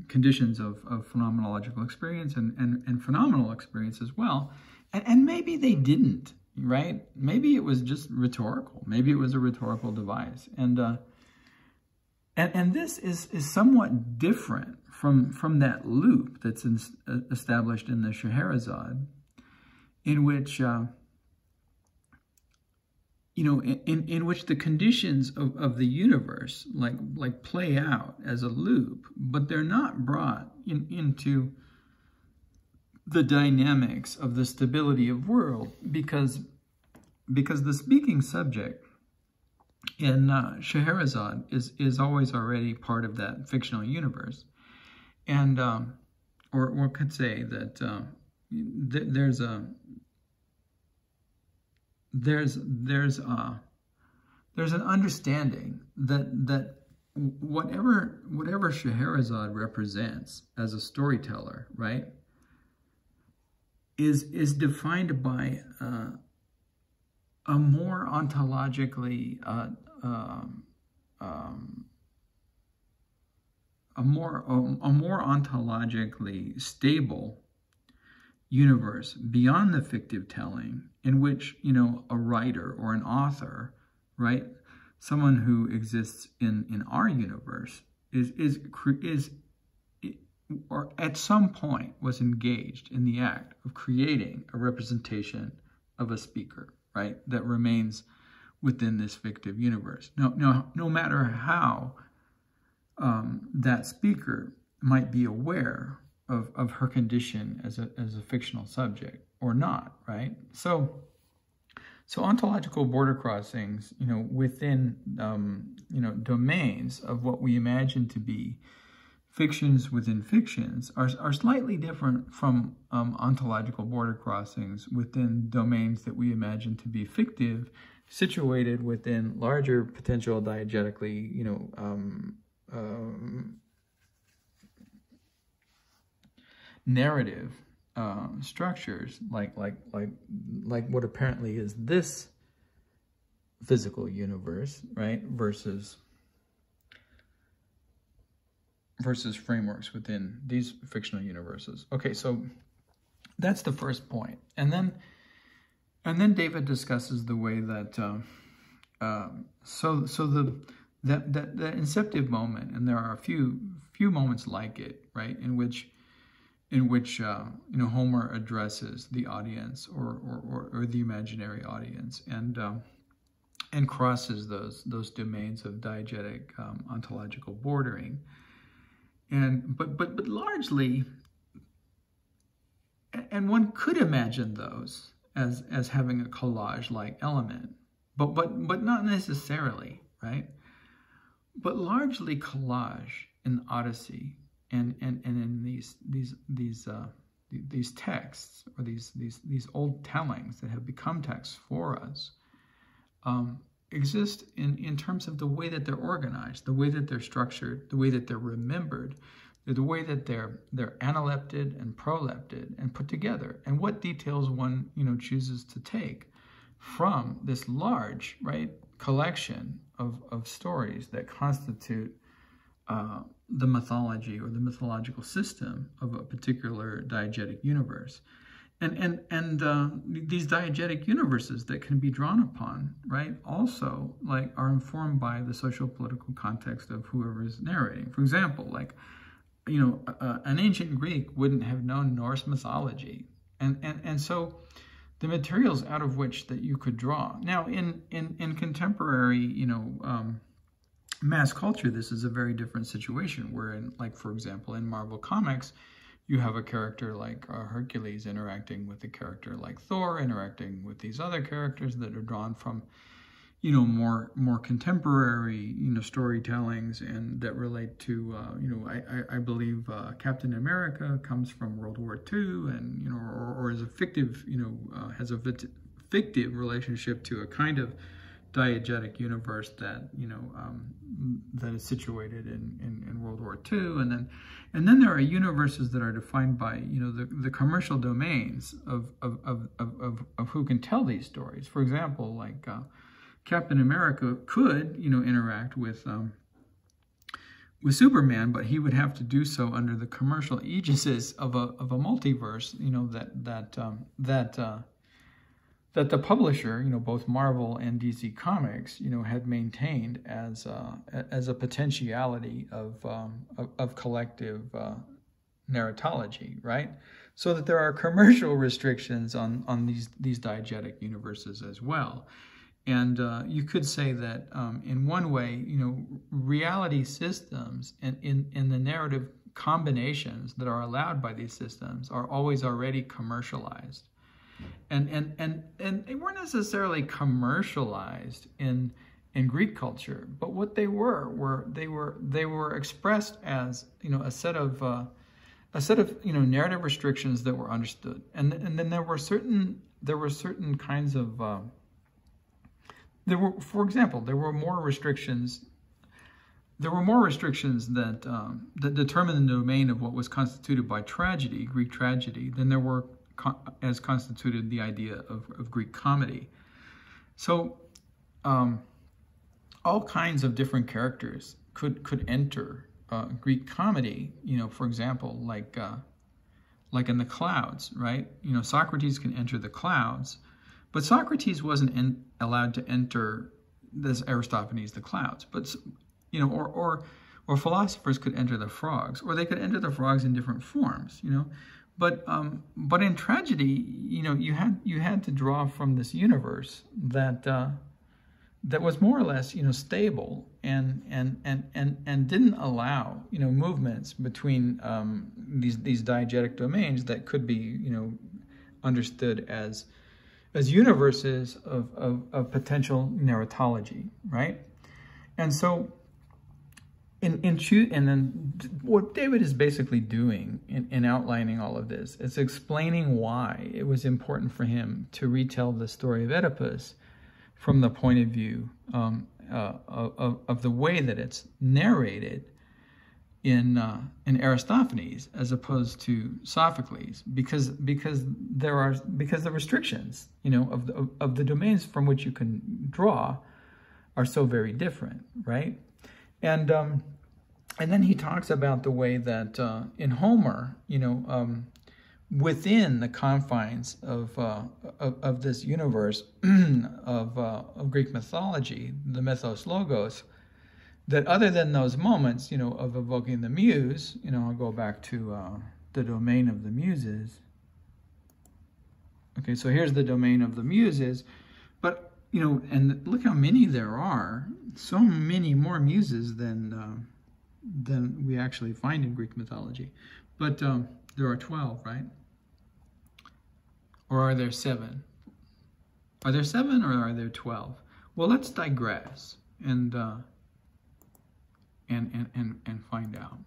conditions of phenomenological experience and phenomenal experience as well, and maybe they didn't. Right? Maybe it was just rhetorical. Maybe it was a rhetorical device, and this is somewhat different from that loop that's established in the Scheherazade, in which you know, in which the conditions of the universe like play out as a loop, but they're not brought into the dynamics of the stability of world, because the speaking subject in Scheherazade is always already part of that fictional universe, and or one could say that there's an understanding that whatever Scheherazade represents as a storyteller, right, is defined by a more ontologically a more ontologically stable universe beyond the fictive telling, in which, you know, a writer or an author, right, someone who exists in our universe is or at some point was engaged in the act of creating a representation of a speaker, right, that remains within this fictive universe. No matter how that speaker might be aware of her condition as a fictional subject or not, right? So ontological border crossings, you know, within you know, domains of what we imagine to be fictions within fictions are slightly different from ontological border crossings within domains that we imagine to be fictive, situated within larger potential diegetically, you know, narrative structures, like what apparently is this physical universe, right, versus frameworks within these fictional universes. Okay, so that's the first point, and then David discusses the way that that inceptive moment, and there are a few moments like it, right, in which you know, Homer addresses the audience or the imaginary audience, and crosses those domains of diegetic ontological bordering. But largely, and one could imagine those as having a collage-like element, but not necessarily, right? But largely collage in the Odyssey and in these texts, or these old tellings that have become texts for us, exist in terms of the way that they're organized, the way that they're structured, the way that they're remembered, the way that they're analepted and prolepted and put together, and what details one chooses to take from this large, right, collection of stories that constitute the mythology or the mythological system of a particular diegetic universe. And these diegetic universes that can be drawn upon, right, also are informed by the social political context of whoever is narrating. For example, an ancient Greek wouldn't have known Norse mythology, and so the materials out of which that you could draw. Now, in contemporary, mass culture, this is a very different situation. Wherein, for example, in Marvel Comics, you have a character like Hercules interacting with a character like Thor, interacting with these other characters that are drawn from, more contemporary, storytellings, and that relate to, I believe Captain America comes from World War II, and or is a fictive, has a fictive relationship to a kind of diegetic universe that that is situated in World War II, and then there are universes that are defined by the commercial domains of who can tell these stories. For example, Captain America could interact with Superman, but he would have to do so under the commercial aegis of a multiverse that the publisher, both Marvel and DC Comics, had maintained as a potentiality of collective narratology, right? So that there are commercial restrictions on these diegetic universes as well. And you could say that in one way, reality systems and in the narrative combinations that are allowed by these systems are always already commercialized. And they weren't necessarily commercialized in Greek culture, but what they were expressed as a set of narrative restrictions that were understood, and then there were certain kinds of for example, there were more restrictions that determined the domain of what was constituted by tragedy, Greek tragedy, than there were as constituted the idea of Greek comedy. So all kinds of different characters could enter Greek comedy, for example, like in the clouds, right? Socrates can enter the clouds, but Socrates wasn't allowed to enter, this Aristophanes, the clouds. But or philosophers could enter the frogs, or they could enter the frogs in different forms, But in tragedy, you had to draw from this universe that was more or less stable and didn't allow movements between these diegetic domains that could be understood as universes of potential narratology, right? And so and then what David is basically doing in outlining all of this is explaining why it was important for him to retell the story of Oedipus from the point of view of the way that it's narrated in Aristophanes as opposed to Sophocles, because the restrictions of the domains from which you can draw are so very different, right? And then he talks about the way that in Homer, within the confines of this universe of Greek mythology, the mythos logos, that other than those moments, of evoking the muse, I'll go back to the domain of the muses. Okay, so here's the domain of the muses, but and look how many there are. So many more muses than we actually find in Greek mythology. But there are 12, right? Or are there 7? Are there 7 or are there 12? Well, let's digress and find out.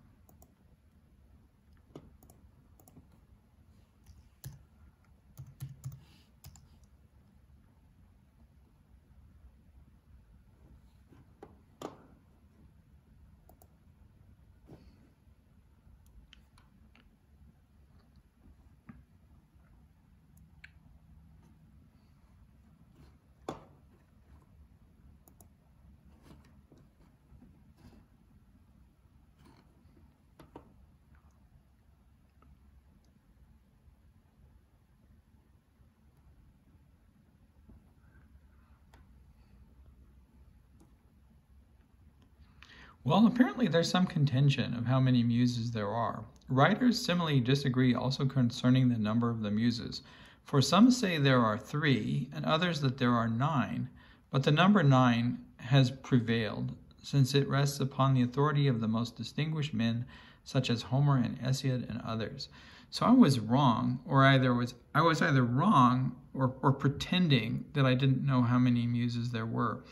Well, apparently there's some contention of how many muses there are. Writers similarly disagree also concerning the number of the muses. For some say there are 3, and others that there are 9, but the number 9 has prevailed, since it rests upon the authority of the most distinguished men, such as Homer and Hesiod and others. So I was wrong, or I was either wrong or pretending that I didn't know how many muses there were.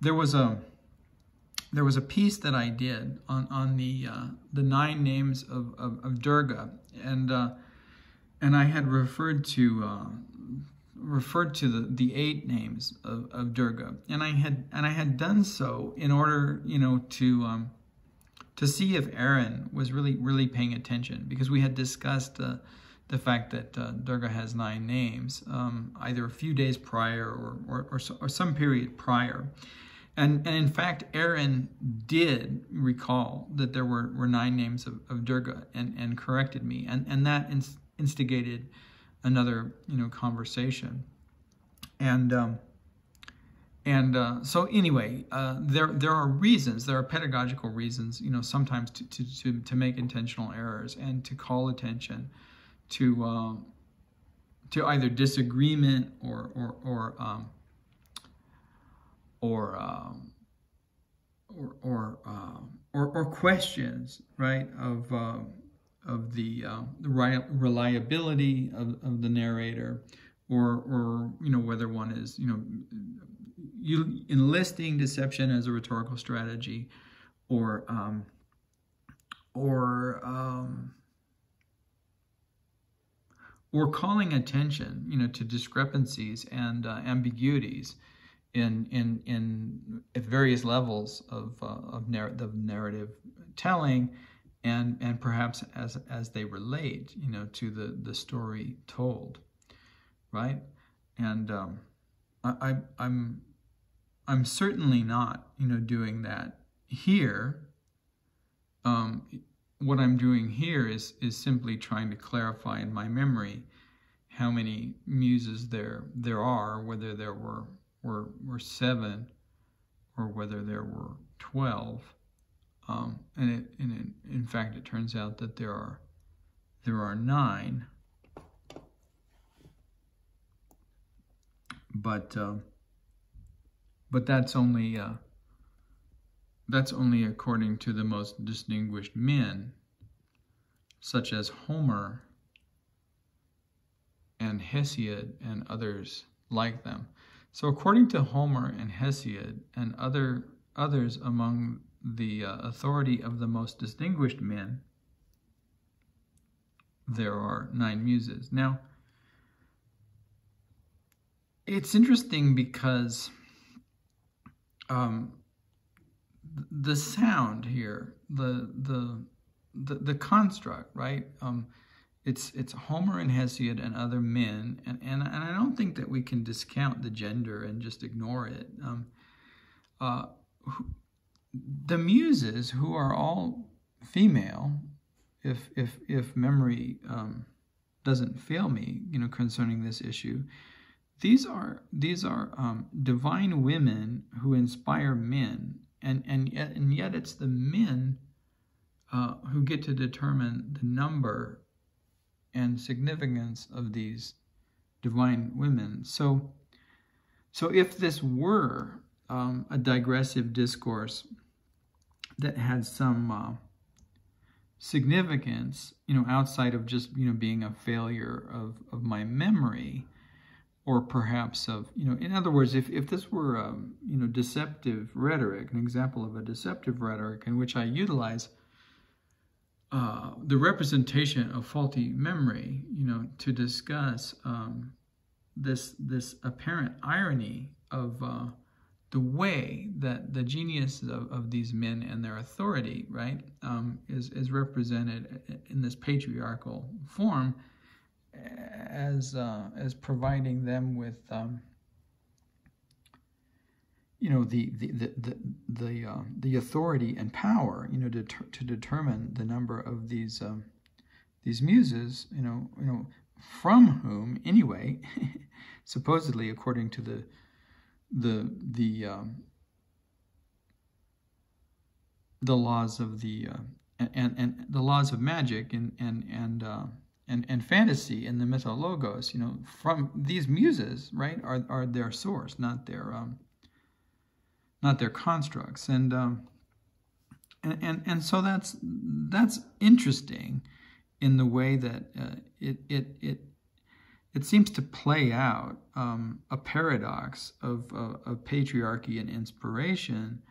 There was a piece that I did on the 9 names of Durga, and I had referred to the 8 names of Durga, and I had done so in order, to see if Aaron was really paying attention, because we had discussed the fact that Durga has 9 names, either a few days prior or some period prior. And in fact, Aaron did recall that there were 9 names of Durga and corrected me, and that instigated another conversation. So anyway, there are reasons, there are pedagogical reasons, sometimes to make intentional errors and to call attention to either disagreement or questions, right, of the reliability of the narrator, or whether one is enlisting deception as a rhetorical strategy, or calling attention to discrepancies and ambiguities at various levels of narrative telling, and perhaps as they relate to the story told, right? And I'm certainly not doing that here. What I'm doing here is simply trying to clarify in my memory how many muses there are, whether there were 7 or whether there were 12, and in fact it turns out that there are 9, but that's only according to the most distinguished men, such as Homer and Hesiod and others like them. So according to Homer and Hesiod and others among the authority of the most distinguished men, there are 9 muses. Now, it's interesting because the sound here, the construct, right? It's Homer and Hesiod and other men, and I don't think that we can discount the gender and just ignore it. The muses, who are all female, if memory doesn't fail me, concerning this issue, these are divine women who inspire men, and yet it's the men who get to determine the number and significance of these divine women. So if this were a digressive discourse that had some significance, outside of just being a failure of my memory, or perhaps of in other words, if this were deceptive rhetoric, an example of a deceptive rhetoric in which I utilize the representation of faulty memory, to discuss this apparent irony of the way that the genius of these men and their authority, right, is represented in this patriarchal form, as providing them with the authority and power, to determine the number of these muses, from whom, anyway, supposedly according to the laws of the and the laws of magic and fantasy and the mythologos, you know, from these muses, right, are their source, not their constructs, and so that's interesting in the way that it seems to play out a paradox of patriarchy and inspiration,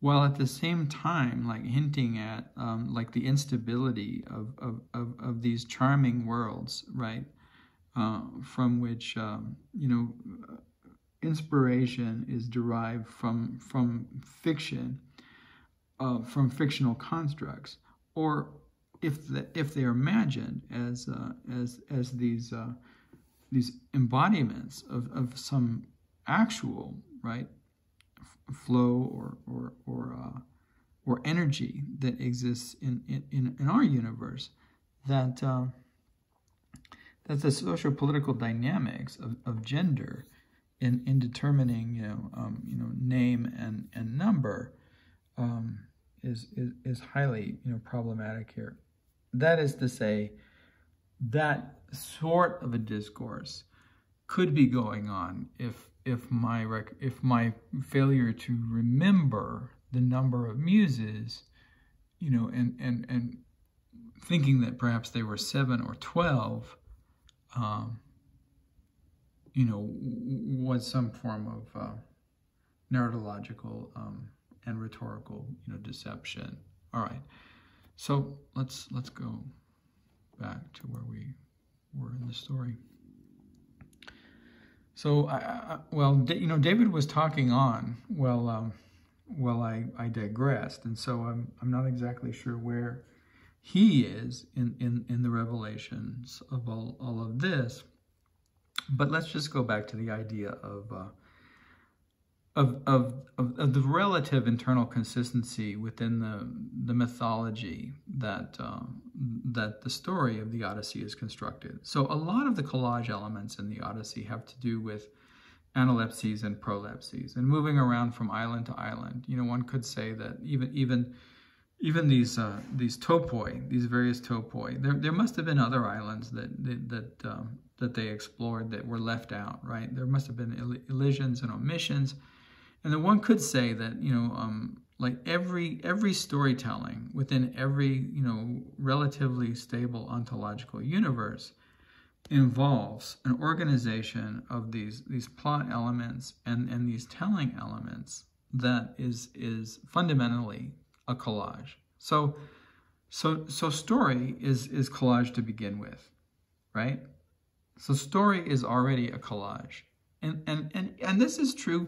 while at the same time, like, hinting at like the instability of these charming worlds, right? From which you know, inspiration is derived from fiction, from fictional constructs, or if they are imagined as these embodiments of some actual, right, flow or energy that exists in our universe, that the socio-political dynamics of gender in determining, you know, name and number is highly, you know, problematic here. That is to say, that sort of a discourse could be going on if my failure to remember the number of muses, you know, and thinking that perhaps they were 7 or 12, you know, was some form of narratological and rhetorical, you know, deception. All right, so let's go back to where we were in the story. So, well, you know, David was talking on while I digressed, and so I'm not exactly sure where he is in the revelations of all of this. But let's just go back to the idea of the relative internal consistency within the mythology that the story of the Odyssey is constructed. So a lot of the collage elements in the Odyssey have to do with analepses and prolepses and moving around from island to island. You know, one could say that even these topoi, these various topoi, there must have been other islands that they explored that were left out, right? There must have been elisions and omissions. And then one could say that, you know, like every storytelling within every, you know, relatively stable ontological universe involves an organization of these plot elements and these telling elements that is fundamentally a collage. So story is collage to begin with, right? So story is already a collage, and this is true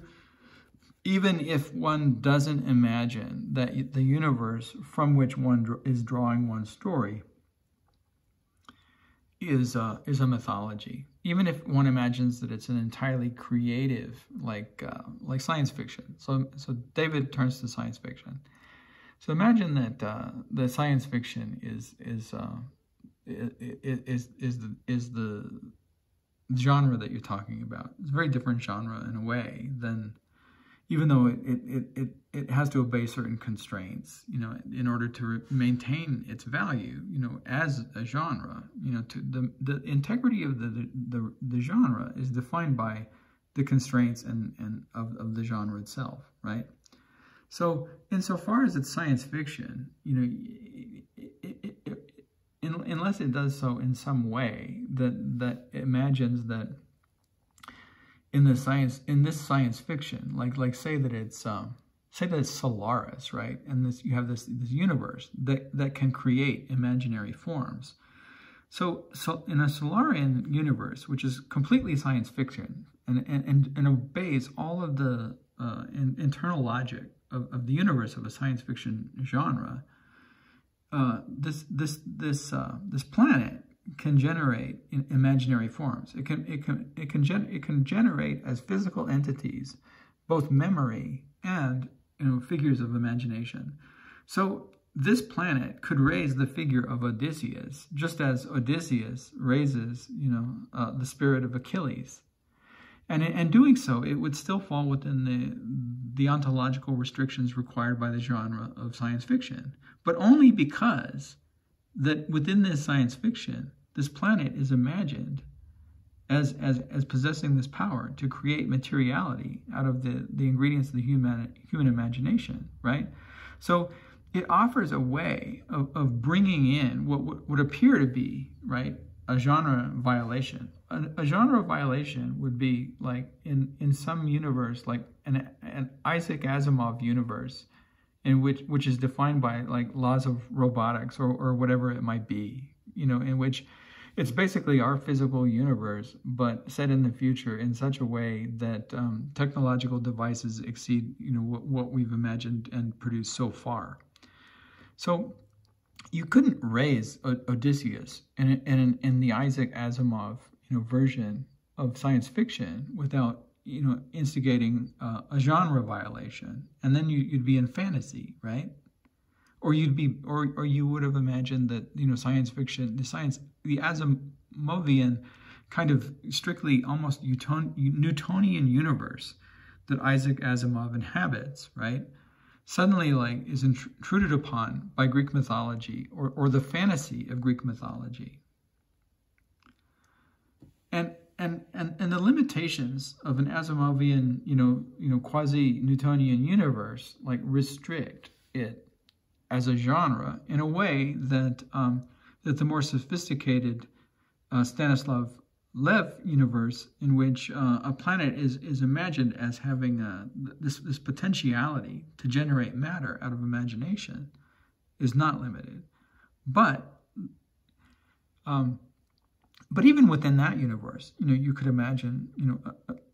even if one doesn't imagine that the universe from which one is drawing one's story is a mythology. Even if one imagines that it's an entirely creative, like science fiction. So David turns to science fiction. So imagine that the science fiction is the genre that you're talking about. It's a very different genre in a way than, even though it has to obey certain constraints, you know, in order to maintain its value, you know, as a genre. You know, to the integrity of the genre is defined by the constraints and of the genre itself, right? So insofar as it's science fiction, you know, unless it does so in some way that imagines that in this science fiction, like say that it's Solaris, right? And you have this universe that can create imaginary forms. So in a Solarian universe, which is completely science fiction and obeys all of the internal logic of the universe of a science fiction genre, this planet can generate imaginary forms. It can generate as physical entities both memory and, you know, figures of imagination. So this planet could raise the figure of Odysseus, just as Odysseus raises, you know, the spirit of Achilles. And doing so, it would still fall within the ontological restrictions required by the genre of science fiction, but only because that within this science fiction, this planet is imagined as possessing this power to create materiality out of the ingredients of the human imagination, right? So it offers a way of bringing in what would appear to be, right, a genre violation. A genre violation would be like in some universe, like an Isaac Asimov universe, in which is defined by like laws of robotics or whatever it might be, in which it's basically our physical universe, but set in the future in such a way that technological devices exceed, what we've imagined and produced so far. So you couldn't raise Odysseus in the Isaac Asimov, version of science fiction without, instigating a genre violation, and then you'd be in fantasy, right? Or you would have imagined that, science fiction, the Asimovian kind of strictly almost Newtonian universe that Isaac Asimov inhabits, right? Suddenly is intruded upon by Greek mythology or the fantasy of Greek mythology. And the limitations of an Asimovian, quasi-Newtonian universe restrict it as a genre in a way that that the more sophisticated Stanislav Lev universe, in which a planet is imagined as having this potentiality to generate matter out of imagination, is not limited. But even within that universe, you could imagine,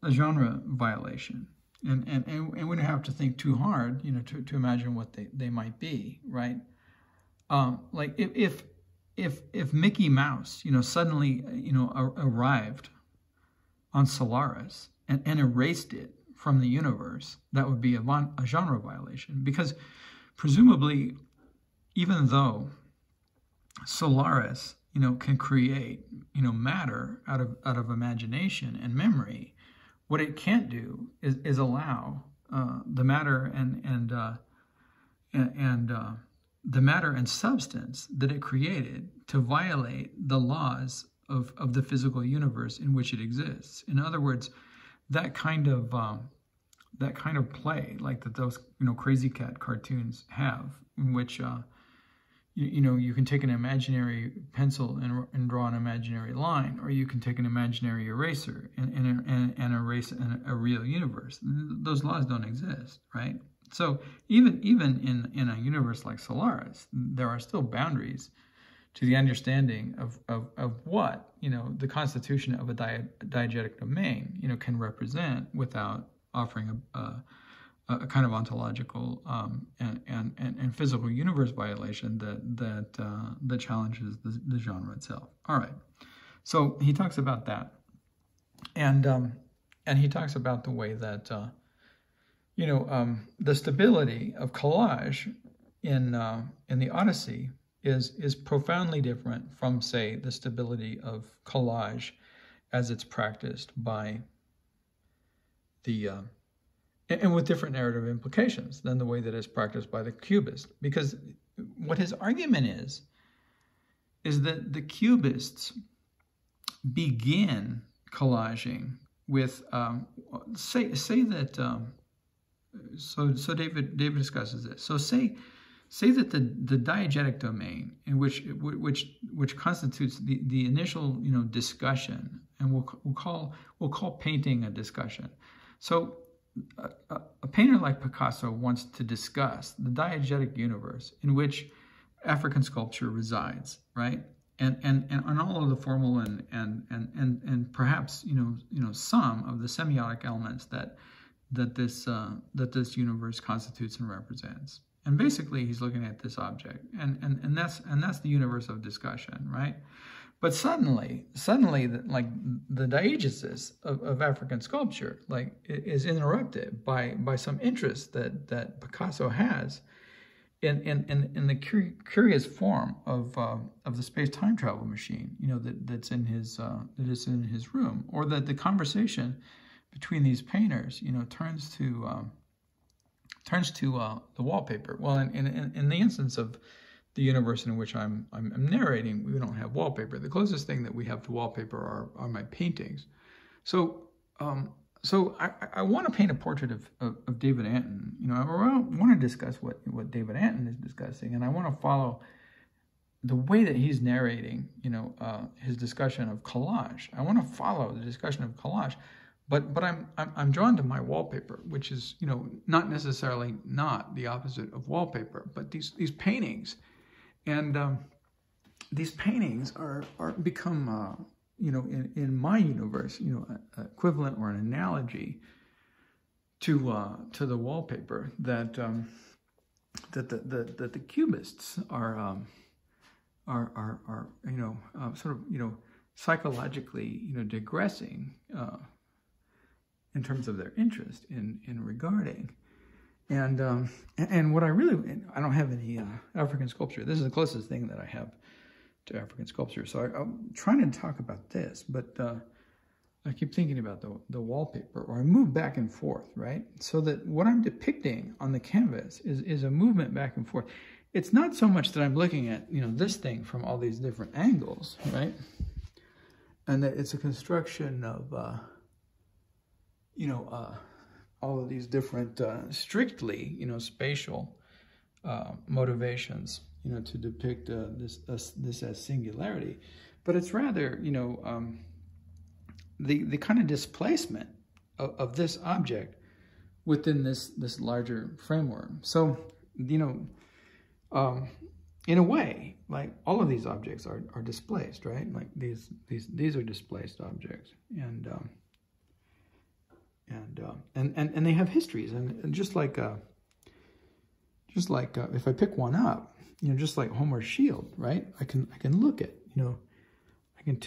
a genre violation, and we don't have to think too hard, to imagine what they might be, right? Like if Mickey Mouse, suddenly, arrived on Solaris and erased it from the universe, that would be a genre violation, because presumably, even though Solaris, can create, matter out of imagination and memory, what it can't do is allow the matter and the matter and substance that it created to violate the laws of the physical universe in which it exists. In other words, that kind of play, like that those Crazy Cat cartoons have, in which you can take an imaginary pencil and draw an imaginary line, or you can take an imaginary eraser and erase a real universe. Those laws don't exist, right? So even in a universe like Solaris, there are still boundaries to the understanding of what the constitution of a diegetic domain that can represent without offering a kind of ontological and physical universe violation that challenges the genre itself. All right, so he talks about that, and he talks about the way that the stability of collage in the Odyssey is profoundly different from, say, the stability of collage as it's practiced by the and with different narrative implications than the way that it's practiced by the cubist. Because what his argument is that the cubists begin collaging with, say that, so David discusses this. So say that the diegetic domain, in which constitutes the initial discussion, and we'll call painting a discussion. So a painter like Picasso wants to discuss the diegetic universe in which African sculpture resides, right? And all of the formal and perhaps some of the semiotic elements that this universe constitutes and represents. And basically, he's looking at this object, and that's the universe of discussion, right? But suddenly, the diegesis of African sculpture, is interrupted by some interest that Picasso has in the curious form of the space-time travel machine, that's in his room, or that the conversation between these painters, you know, turns to the wallpaper. Well, in the instance of the universe in which I'm narrating, we don't have wallpaper. The closest thing that we have to wallpaper are my paintings. So I want to paint a portrait of David Antin. You know, I want to discuss what David Antin is discussing, and I want to follow the way that he's narrating, you know, his discussion of collage. I want to follow the discussion of collage, but I'm drawn to my wallpaper, which is, you know, not necessarily not the opposite of wallpaper, but these paintings, and these paintings are become you know, in my universe, you know, equivalent or an analogy to the wallpaper that the cubists are you know, sort of, you know, psychologically, you know, digressing in terms of their interest in regarding. And what I don't have any African sculpture. This is the closest thing that I have to African sculpture. So I'm trying to talk about this, but I keep thinking about the wallpaper, or I move back and forth, right? So that what I'm depicting on the canvas is a movement back and forth. It's not so much that I'm looking at, you know, this thing from all these different angles, right? And that it's a construction of, you know, all of these different strictly, you know, spatial motivations, you know, to depict this as singularity. But it's rather, you know, the kind of displacement of this object within this larger framework. So, you know, in a way, like all of these objects are displaced, right? Like these are displaced objects, and they have histories, and just like if I pick one up, you know, just like Homer's shield, right? I can look at, you know, I can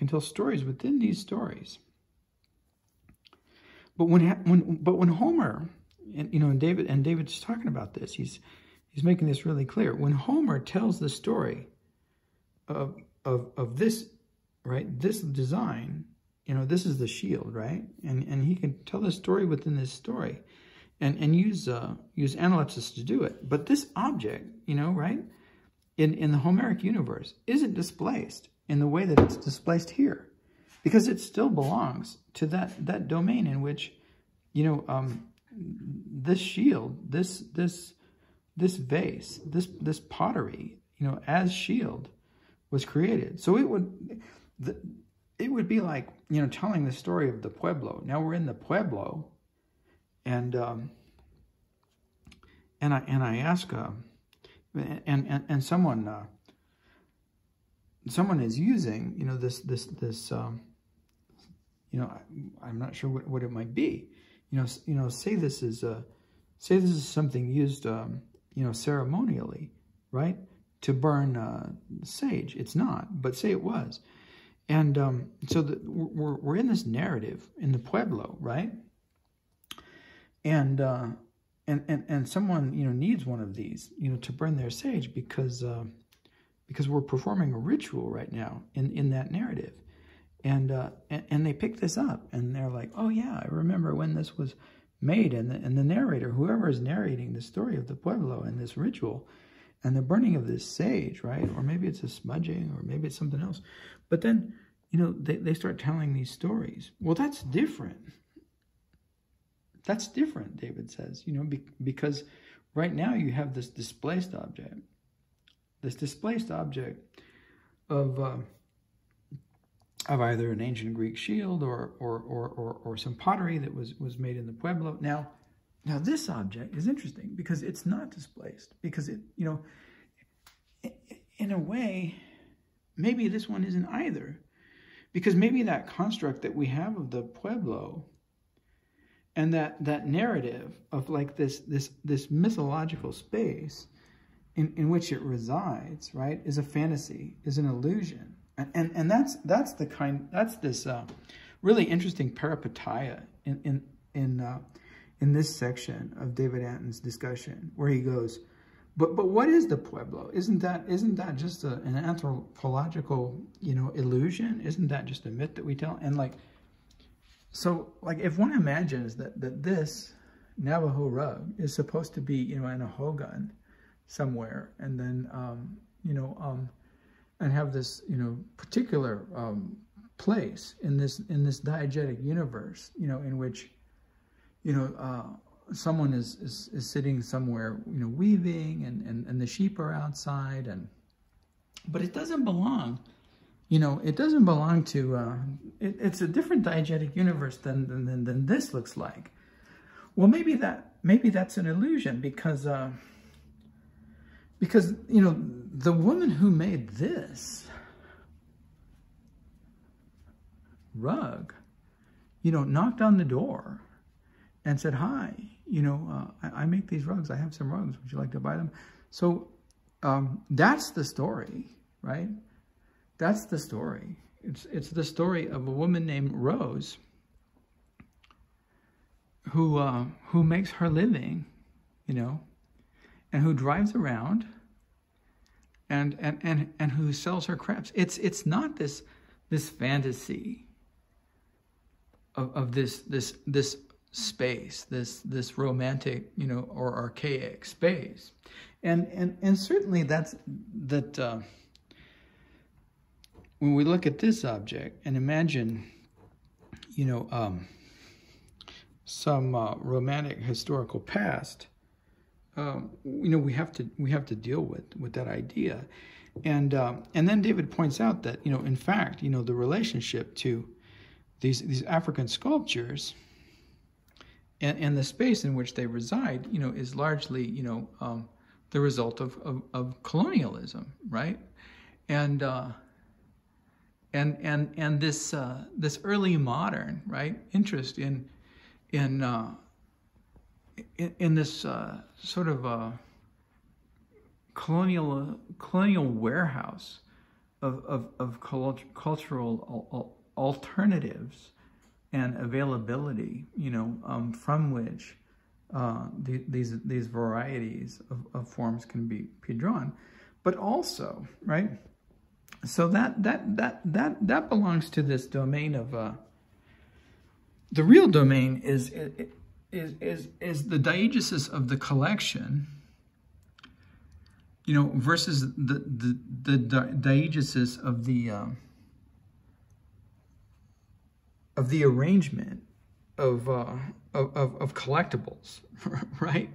tell stories within these stories. But when Homer, and you know, and David's talking about this, he's making this really clear. When Homer tells the story of this, right, this design, you know, this is the shield, right? And he can tell the story within this story and use analepsis to do it. But this object, you know, right, in the Homeric universe isn't displaced in the way that it's displaced here, because it still belongs to that domain in which, you know, this shield, this vase, this pottery, you know, as shield was created. So it would be like, you know, telling the story of the Pueblo. Now we're in the Pueblo, and I ask, and someone is using, you know, this you know, I'm not sure what it might be, you know, say this is something used, you know, ceremonially, right, to burn sage. It's not, but say it was. And so we're in this narrative in the Pueblo, right? And someone, you know, needs one of these, you know, to burn their sage because we're performing a ritual right now in that narrative. And they pick this up, and they're like, oh yeah, I remember when this was made. And the narrator, whoever is narrating the story of the Pueblo and this ritual and the burning of this sage, right? Or maybe it's a smudging, or maybe it's something else. But then, you know, they start telling these stories. Well, that's different. That's different, David says, you know, because right now you have this displaced object. This displaced object of either an ancient Greek shield or some pottery that was made in the Pueblo. Now this object is interesting because it's not displaced, because it, you know, in a way, maybe this one isn't either, because maybe that construct that we have of the Pueblo and that narrative of like this mythological space in which it resides, right, is a fantasy, is an illusion. And that's this really interesting peripeteia in this section of David Antin's discussion, where he goes, but what is the Pueblo? Isn't that just an anthropological, you know, illusion? Isn't that just a myth that we tell? And like, So, like, if one imagines that this Navajo rug is supposed to be, you know, in a hogan somewhere, and then, and have this, you know, particular place in this diegetic universe, you know, in which, you know, someone is sitting somewhere, you know, weaving, and the sheep are outside, but it doesn't belong. You know, it doesn't belong to, it's a different diegetic universe than this looks like. Well, maybe that's an illusion, because, you know, the woman who made this rug, you know, knocked on the door and said, "Hi, you know, I make these rugs. I have some rugs. Would you like to buy them?" So that's the story, right? That's the story. It's the story of a woman named Rose who makes her living, you know, and who drives around and who sells her crafts. It's not this fantasy of this space, this romantic, you know, or archaic space, and certainly that. When we look at this object and imagine, you know, some romantic historical past, you know, we have to deal with that idea, and then David points out that, you know, in fact, you know, the relationship to these African sculptures and the space in which they reside, you know, is largely, you know, the result of colonialism, right? And this early modern, right, interest in this sort of colonial warehouse of cultural alternatives and availability, you know, from which these varieties of forms can be drawn, but also, right. So that belongs to this domain of the real domain is the diegesis of the collection, you know, versus the diegesis of the arrangement of collectibles, right?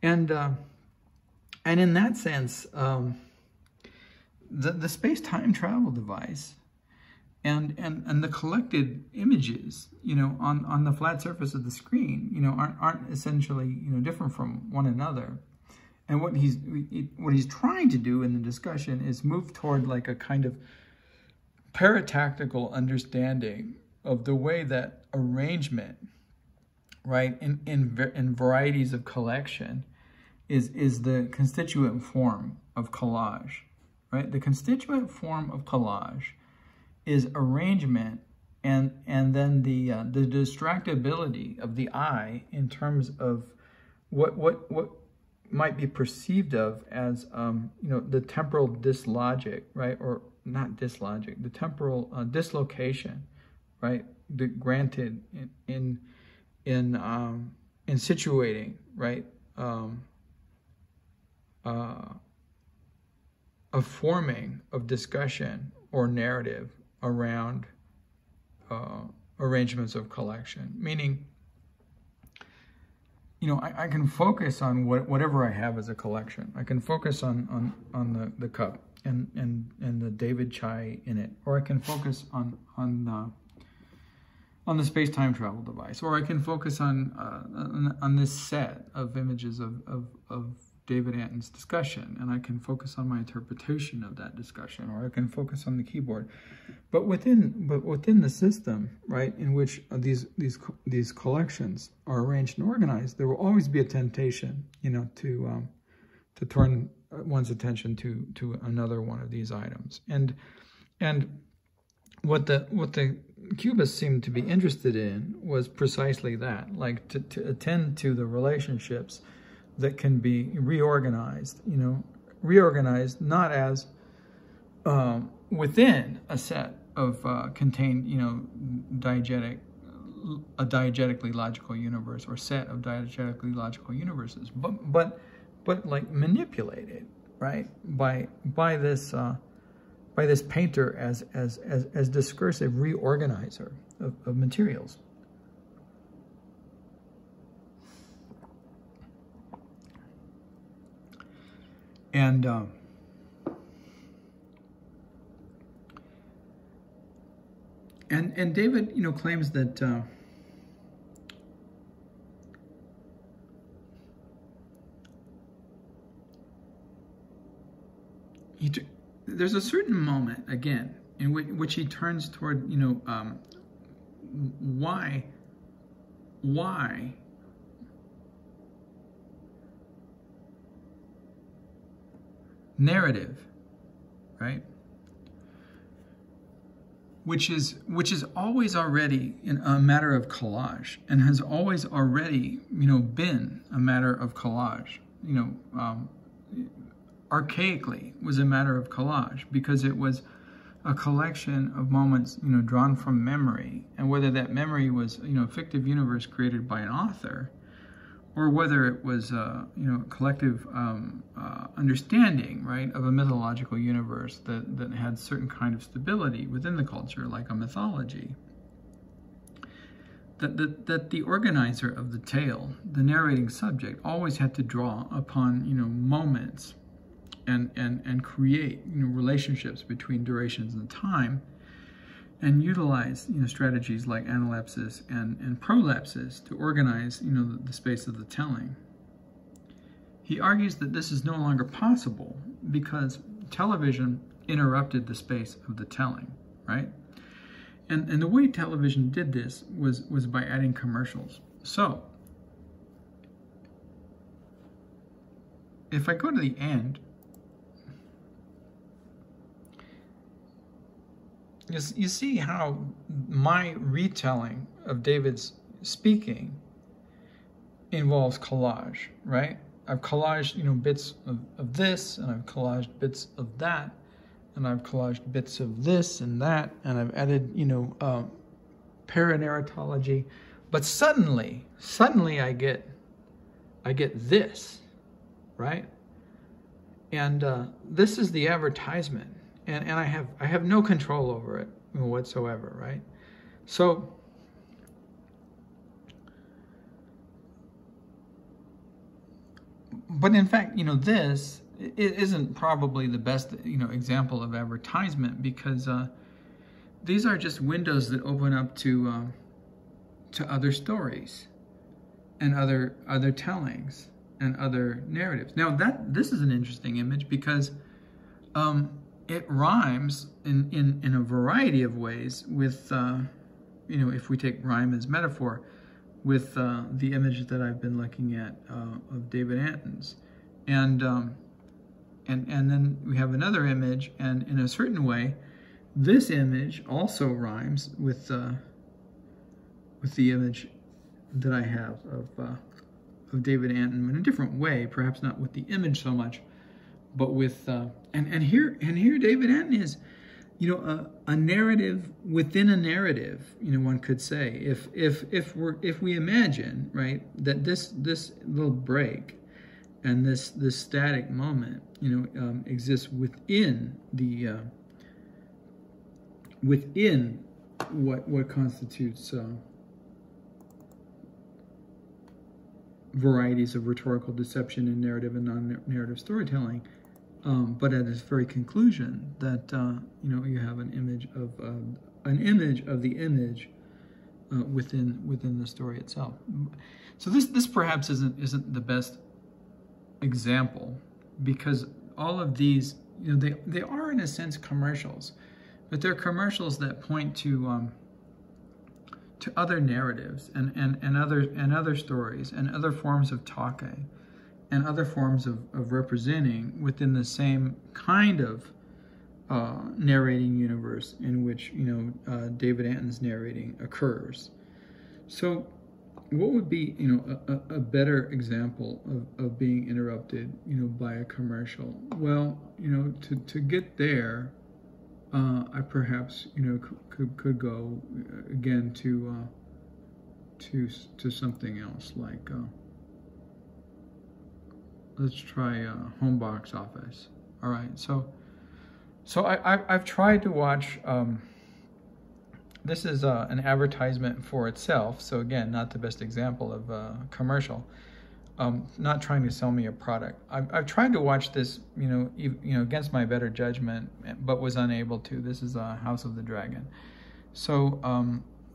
And in that sense, the space-time travel device and the collected images, you know, on the flat surface of the screen, you know, aren't essentially, you know, different from one another. And what he's trying to do in the discussion is move toward like a kind of paratactical understanding of the way that arrangement, right, in varieties of collection is the constituent form of collage. Right, the constituent form of collage is arrangement, and then the distractibility of the eye in terms of what might be perceived of as you know, the temporal dislogic, right, or not dislogic, the temporal dislocation, right, granted in situating, right, a forming of discussion or narrative around arrangements of collection. Meaning, you know, I can focus on whatever I have as a collection. I can focus on the cup and the David chai in it, or I can focus on the space-time travel device, or I can focus on this set of images of David Antin's discussion, and I can focus on my interpretation of that discussion, or I can focus on the keyboard. But within the system, right, in which these collections are arranged and organized, there will always be a temptation, you know, to turn one's attention to another one of these items. And what the Cubists seemed to be interested in was precisely that, like to attend to the relationships that can be reorganized, you know, reorganized not as within a set of contained, you know, diegetic a diegetically logical universe or set of diegetically logical universes, but like manipulated, right, by this painter as discursive reorganizer of materials. And David, claims that there's a certain moment, again, in which he turns toward, why narrative, right? Which is always already a matter of collage, and has always already, been a matter of collage. Archaically was a matter of collage, because it was a collection of moments, drawn from memory, and whether that memory was, a fictive universe created by an author, or whether it was, collective understanding, right, of a mythological universe that had certain kind of stability within the culture, like a mythology. That the organizer of the tale, the narrating subject, always had to draw upon, moments and create, relationships between durations and time, and utilize, strategies like analepsis and prolepsis to organize, the space of the telling. He argues that this is no longer possible because television interrupted the space of the telling, right? And the way television did this was by adding commercials. So, if I go to the end, you see how my retelling of David's speaking involves collage, right? I've collaged, bits of this, and I've collaged bits of that, and I've collaged bits of this and that, and I've added, paranarratology. But suddenly I get this, right? And this is the advertisement. And I have no control over it whatsoever, right? So but in fact, this isn't probably the best, example of advertisement, because these are just windows that open up to other stories and other tellings and other narratives. Now this is an interesting image because it rhymes in a variety of ways with, if we take rhyme as metaphor, with the image that I've been looking at of David Antin's. And then we have another image, and in a certain way, this image also rhymes with the image that I have of David Antin in a different way, perhaps not with the image so much, but with and here David Antin is, a narrative within a narrative. One could say, if we imagine, right, that this little break and this static moment, exists within the within what constitutes varieties of rhetorical deception in narrative and non-narrative storytelling. But at its very conclusion, that you have an image of the image within the story itself. So this perhaps isn't the best example, because all of these, they are in a sense commercials, but they're commercials that point to other narratives and other stories and other forms of talking and other forms of representing within the same kind of narrating universe in which David Antin's narrating occurs. So what would be a better example of being interrupted by a commercial? Well, to get there, I perhaps could go again to to something else, like let's try home box office. All right, so I've tried to watch. This is an advertisement for itself. So again, not the best example of commercial. Not trying to sell me a product. I've tried to watch this, you know, against my better judgment, but was unable to. This is House of the Dragon. So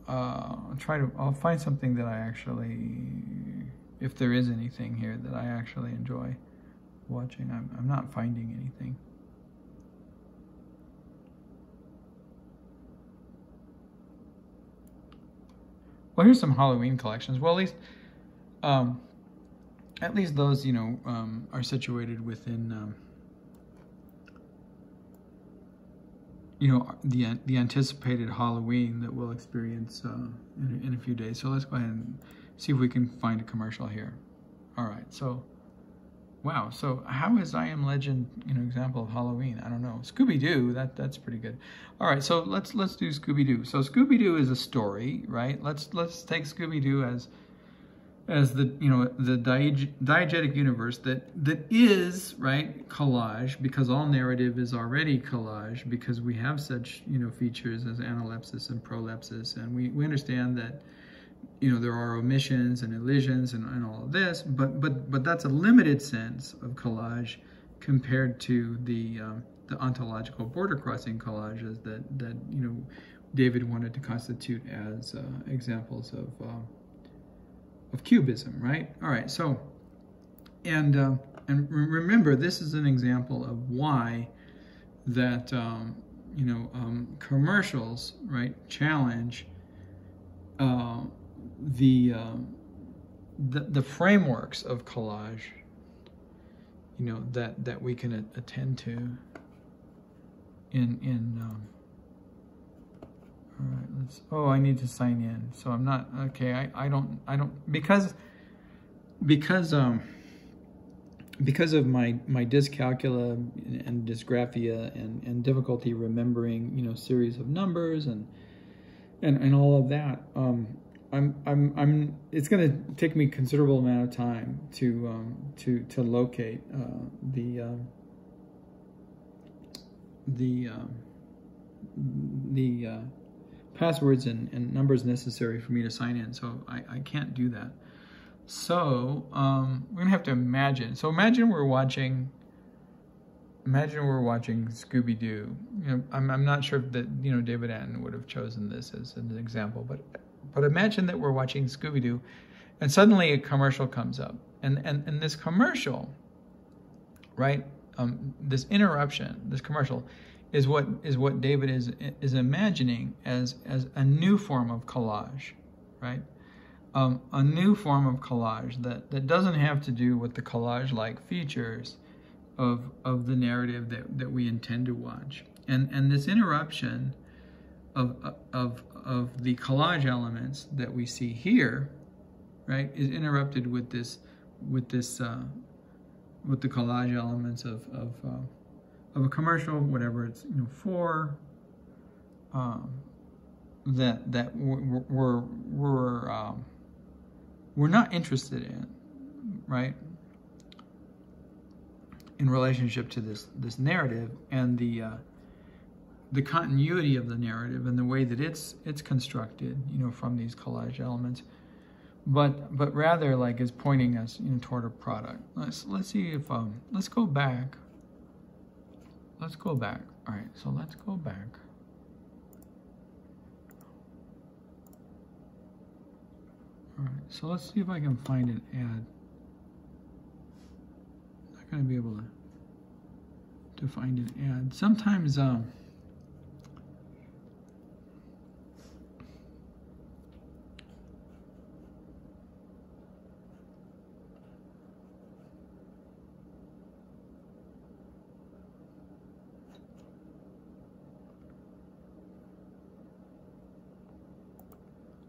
I'll find something that I actually, if there is anything here that I actually enjoy watching. I'm not finding anything. Well, here's some Halloween collections. Well, at least those, you know, are situated within, you know, the anticipated Halloween that we'll experience in a few days. So let's go ahead and see if we can find a commercial here. All right. So, wow. So how is I Am Legend, you know, example of Halloween? I don't know. Scooby-Doo. That's pretty good. All right. So let's do Scooby-Doo. So Scooby-Doo is a story, right? Let's take Scooby-Doo as the, you know, the diegetic universe that is, right, collage, because all narrative is already collage, because we have such, you know, features as analepsis and prolepsis, and we understand that, you know, there are omissions and elisions and all of this, but that's a limited sense of collage compared to the ontological border crossing collages that you know, David wanted to constitute as examples of cubism, right? All right, so, and remember, this is an example of why that, you know, commercials, right, challenge the frameworks of collage, you know, that we can attend to all right, oh, I need to sign in. So I'm not, okay, I don't, because of my dyscalculia and dysgraphia and difficulty remembering, you know, series of numbers and all of that, it's going to take me a considerable amount of time to locate the passwords and numbers necessary for me to sign in, so I can't do that. So we're gonna have to imagine. So imagine we're watching Scooby-Doo. You know, I'm not sure if that, you know, David Antin would have chosen this as an example, but imagine that we're watching Scooby-Doo, and suddenly a commercial comes up, and this commercial, right? This interruption, this commercial, is what David is imagining as a new form of collage, right? A new form of collage that doesn't have to do with the collage-like features of the narrative that we intend to watch, and this interruption of the collage elements that we see here, right, is interrupted with the collage elements of a commercial, whatever it's, you know, for, that we're not interested in, right, in relationship to this narrative and the continuity of the narrative and the way that it's constructed, you know, from these collage elements, but rather like is pointing us, you know, toward a product. Let's see if let's go back. Let's go back. All right, so let's go back. All right, so let's see if I can find an ad. I'm not going to be able to find an ad. Sometimes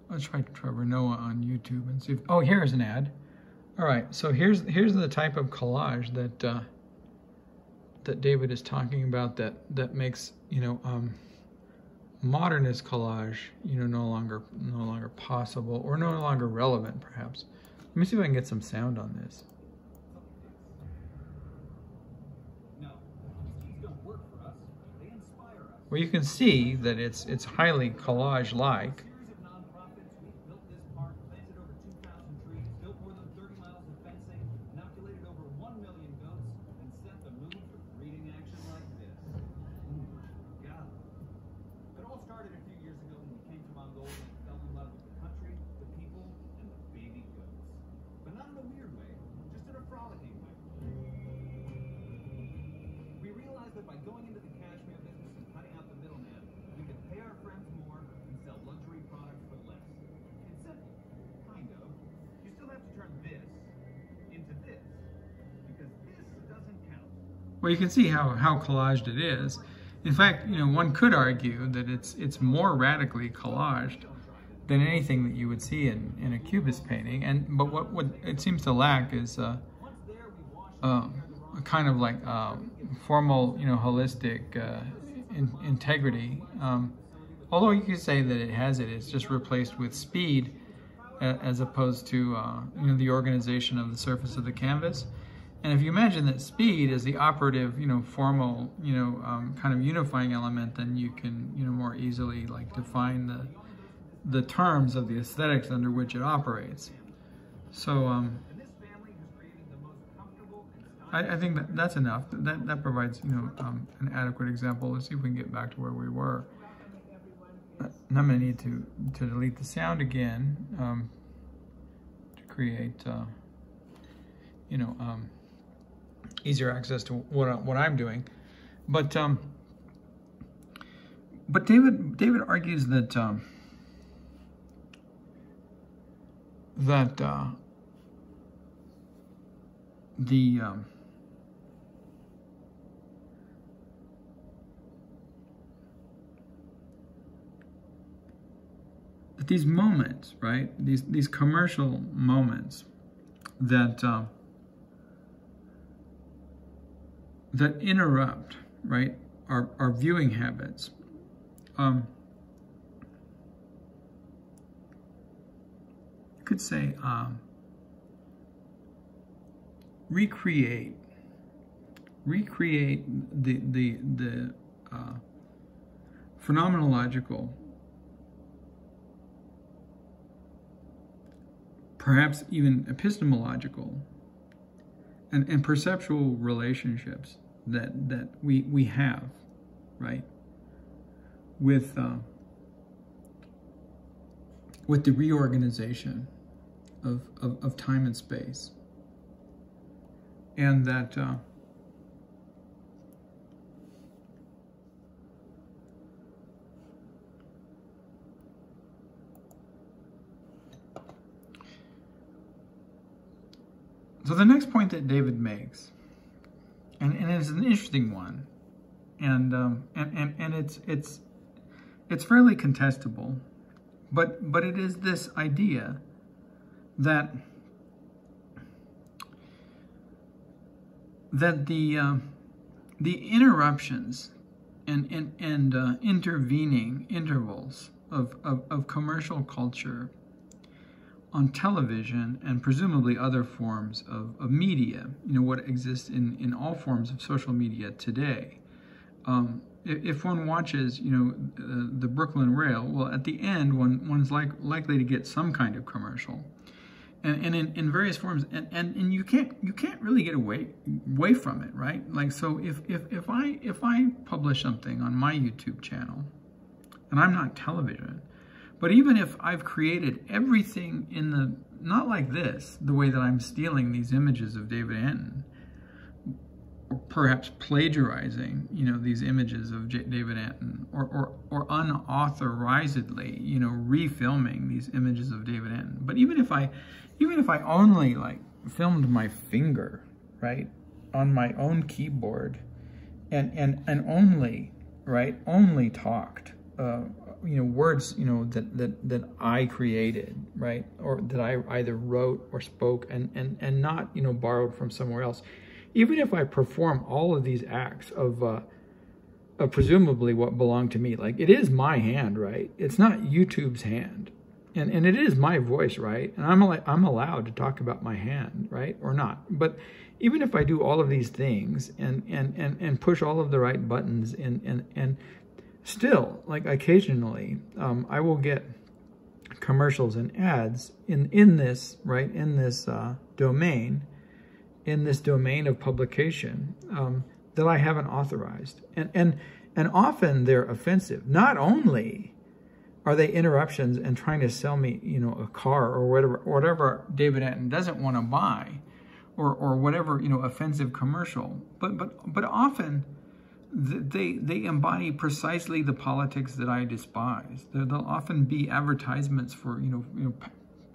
let's try Trevor Noah on YouTube and see if, oh, here's an ad. All right, so here's the type of collage that David is talking about that makes, you know, modernist collage, no longer possible, or no longer relevant, perhaps. Let me see if I can get some sound on this. Well, you can see that it's highly collage-like. Well, you can see how collaged it is. In fact, one could argue that it's more radically collaged than anything that you would see in a Cubist painting. But what it seems to lack is a kind of like formal, holistic integrity. Although you could say that it has it, it's just replaced with speed as opposed to the organization of the surface of the canvas. And if you imagine that speed is the operative, formal, kind of unifying element, then you can, more easily like define the terms of the aesthetics under which it operates. So I think that's enough. That provides, an adequate example. Let's see if we can get back to where we were. And I'm going to need to delete the sound again to create, easier access to what I'm doing, but David argues that these moments, right? These commercial moments that that interrupt, right, our viewing habits. You could say recreate the phenomenological, perhaps even epistemological, and perceptual relationships that we have, right, with the reorganization of time and space, and that so the next point that David makes, and it's an interesting one, and it's fairly contestable, but it is this idea that the interruptions and intervening intervals of commercial culture on television and presumably other forms of media, what exists in all forms of social media today. If one watches, the Brooklyn Rail, well, at the end, one's likely to get some kind of commercial, and in various forms, and you can't really get away from it, right? Like, so if I publish something on my YouTube channel, and I'm not television, but even if I've created everything not like this, the way that I'm stealing these images of David Antin, or perhaps plagiarizing, these images of David Antin, or unauthorizedly, refilming these images of David Antin. But even if I only like filmed my finger, right, on my own keyboard, and only talked, words, that I created, right, or that I either wrote or spoke, and not, borrowed from somewhere else. Even if I perform all of these acts of presumably what belonged to me. Like, it is my hand, right? It's not YouTube's hand. And it is my voice, right? And I'm allowed to talk about my hand, right? Or not. But even if I do all of these things and push all of the right buttons and still, like, occasionally, I will get commercials and ads in this, right? In this domain of publication that I haven't authorized. And often they're offensive. Not only are they interruptions and trying to sell me, you know, a car or whatever David Antin doesn't want to buy, or whatever, you know, offensive commercial, but often they embody precisely the politics that I despise. They'll often be advertisements for you know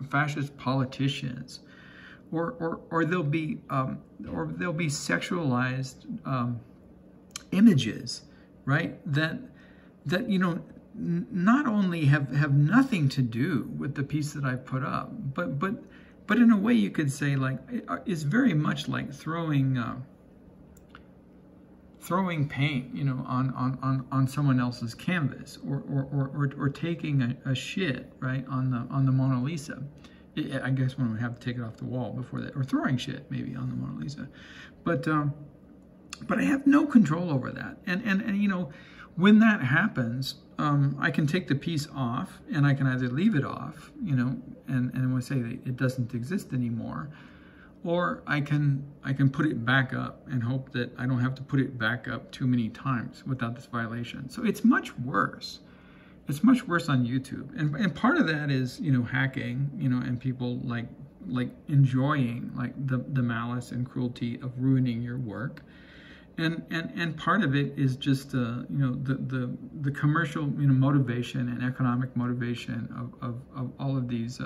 fascist politicians, or they'll be sexualized images, right? That you know, not only have nothing to do with the piece that I've put up, but in a way you could say, like, it's very much like throwing paint, you know, on someone else's canvas, or taking a shit, right, on the Mona Lisa. I guess one would have to take it off the wall before that, or throwing shit maybe on the Mona Lisa, but I have no control over that, and you know, when that happens, I can take the piece off, and I can either leave it off, you know, and we'll say that it doesn't exist anymore, or I can put it back up and hope that I don't have to put it back up too many times without this violation. So it's much worse. It's much worse on YouTube, and part of that is, you know, hacking, you know, and people like enjoying, like, the malice and cruelty of ruining your work. And part of it is just you know, the commercial, you know, motivation and economic motivation of all of these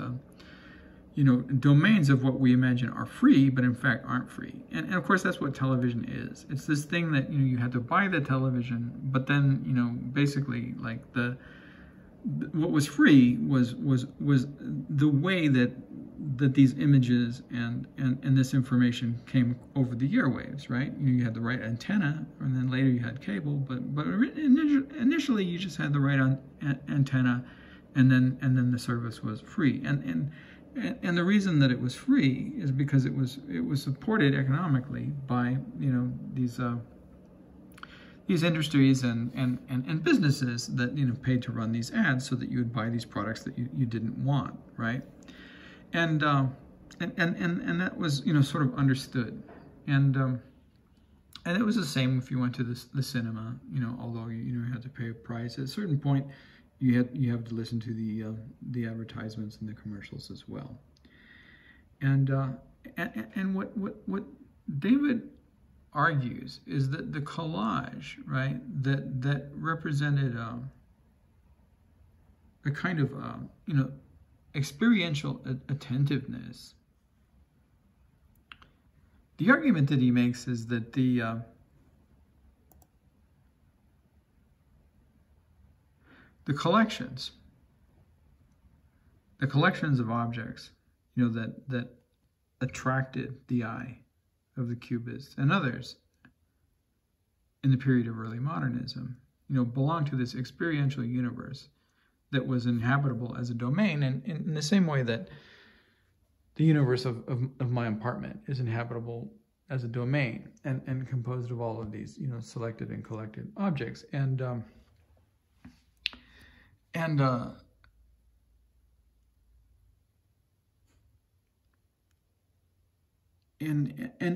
you know, domains of what we imagine are free, but in fact aren't free. And of course that's what television is. It's this thing that, you know, you had to buy the television, but then, you know, basically, like, what was free was the way that these images and this information came over the airwaves, right? You had the right antenna, and then later you had cable, but initially you just had the right antenna, and then the service was free. And the reason that it was free is because it was supported economically by, you know, these industries and businesses that, you know, paid to run these ads so that you would buy these products that you didn't want, right? And that was, you know, sort of understood, and it was the same if you went to the cinema, you know, although you had to pay a price at a certain point. You have to listen to the advertisements and the commercials as well. And what David argues is that the collage, right, that represented a kind of you know, experiential attentiveness. The argument that he makes is that the collections of objects, you know, that attracted the eye of the Cubists and others in the period of early modernism, you know, belong to this experiential universe that was inhabitable as a domain, and in the same way that the universe of my apartment is inhabitable as a domain, and composed of all of these, you know, selected and collected objects, and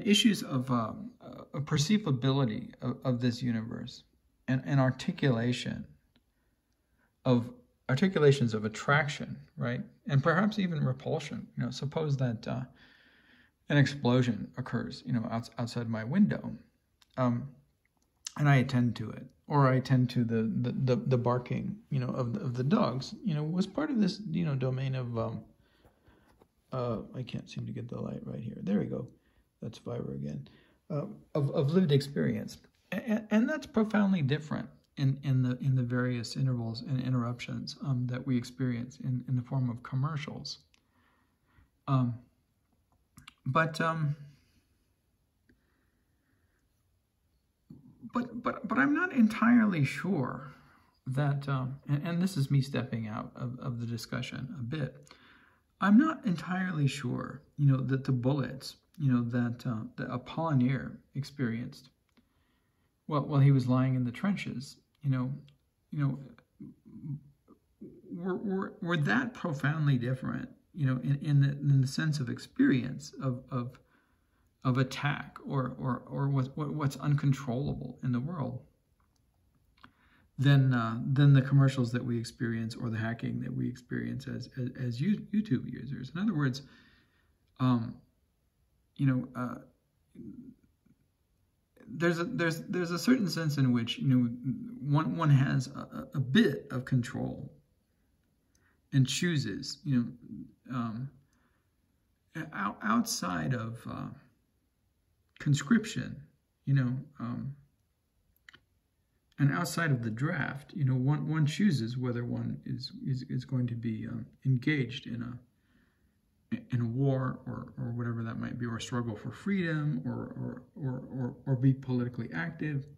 issues of a perceivability of this universe, and articulations of attraction, right, and perhaps even repulsion. You know, suppose that an explosion occurs, you know, outside my window, and I attend to it, or I attend to the barking, you know, of the dogs, you know, was part of this, you know, domain of I can't seem to get the light right here. There we go. That's Fiverr again. Of lived experience, and that's profoundly different in the various intervals and interruptions that we experience in the form of commercials. but I'm not entirely sure that, and this is me stepping out of the discussion a bit. I'm not entirely sure, that the bullets, that Apollinaire experienced while he was lying in the trenches, were that profoundly different, in the sense of experience of attack or what's uncontrollable in the world than the commercials that we experience or the hacking that we experience as YouTube users. In other words, there's a certain sense in which one has a bit of control and chooses outside of conscription, and outside of the draft, one chooses whether one is going to be engaged in a war or whatever that might be, or a struggle for freedom, or be politically active.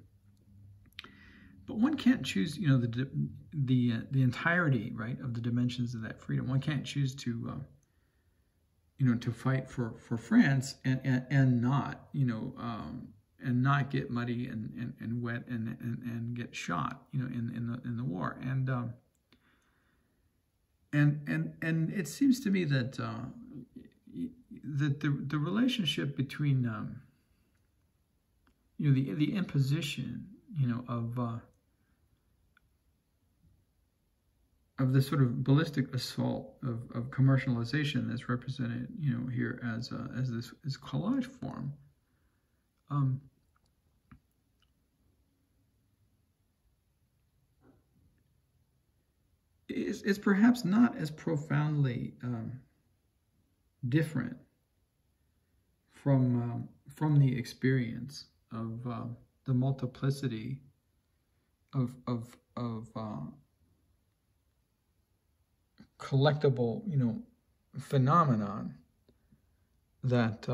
But one can't choose, the entirety, right, of the dimensions of that freedom. One can't choose to to fight for France and not, and not get muddy and wet and get shot, in the war. And it seems to me that that the relationship between the imposition of the sort of ballistic assault of commercialization that's represented here as this collage form, is perhaps not as profoundly different from the experience of the multiplicity of collectible phenomenon that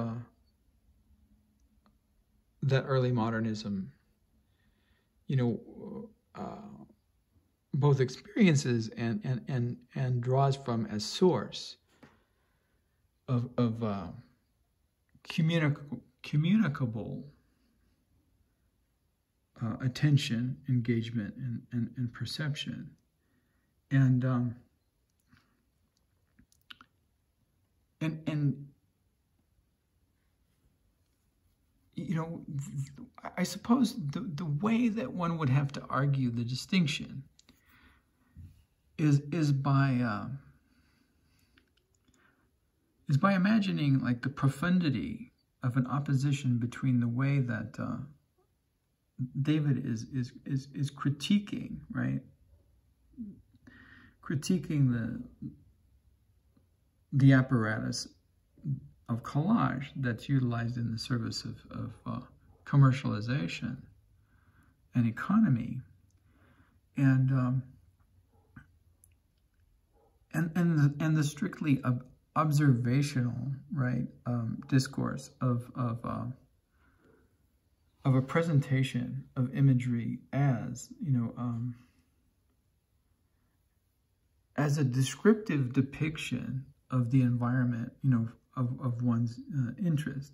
that early modernism both experiences and draws from as source of communicable attention, engagement, and perception. And I suppose the way that one would have to argue the distinction is by imagining like the profundity of an opposition between the way that David is critiquing, right? Critiquing the apparatus of collage that's utilized in the service of commercialization and economy, and the strictly observational, right, discourse of a presentation of imagery as as a descriptive depiction of the environment, of one's interest,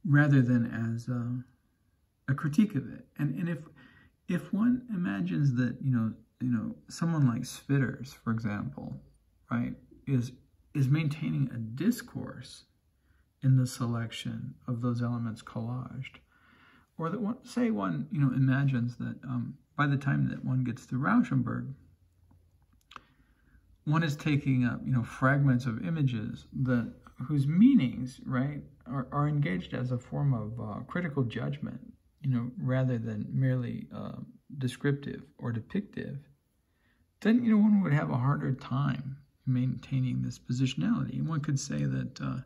rather than as a critique of it. And if one imagines that someone like Spitters, for example, right, is maintaining a discourse in the selection of those elements collaged, or that one imagines that by the time that one gets to Rauschenberg, one is taking up fragments of images whose meanings, right, are engaged as a form of critical judgment, rather than merely descriptive or depictive, then one would have a harder time maintaining this positionality. And one could say that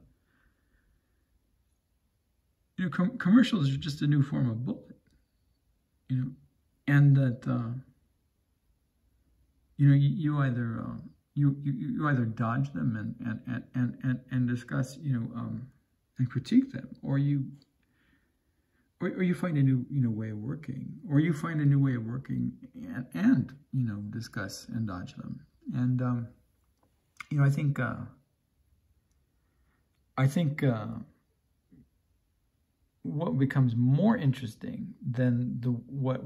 commercials are just a new form of bullet, and that you either dodge them and discuss and critique them, or you or you find a new, way of working, or you find a new way of working and discuss endogenum. And, I think what becomes more interesting than what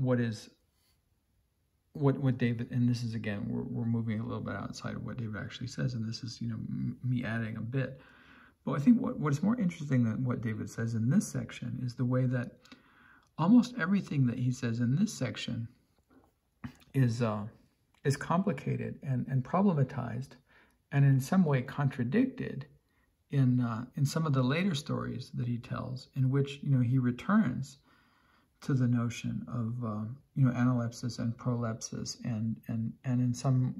David, and this is, again, we're moving a little bit outside of what David actually says, and this is, me adding a bit. But I think what's more interesting than what David says in this section is the way that almost everything that he says in this section is complicated and problematized, and in some way contradicted in some of the later stories that he tells, in which he returns to the notion of analepsis and prolepsis, and in some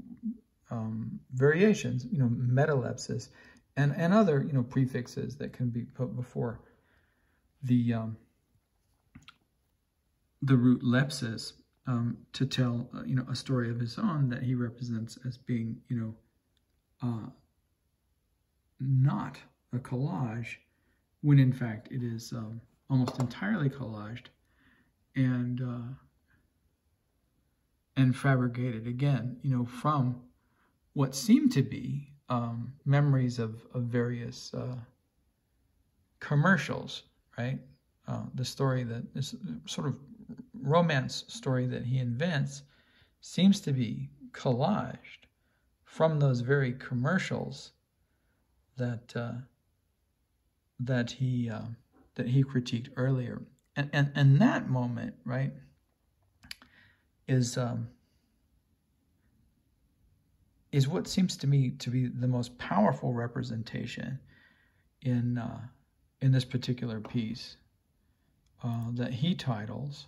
variations, metalepsis, and other prefixes that can be put before the root lepsis to tell a story of his own that he represents as being not a collage, when in fact it is almost entirely collaged and fabricated, again, from what seem to be memories of various commercials, right? The story that this sort of romance story that he invents seems to be collaged from those very commercials that he critiqued earlier, and that moment, right, is what seems to me to be the most powerful representation in this particular piece that he titles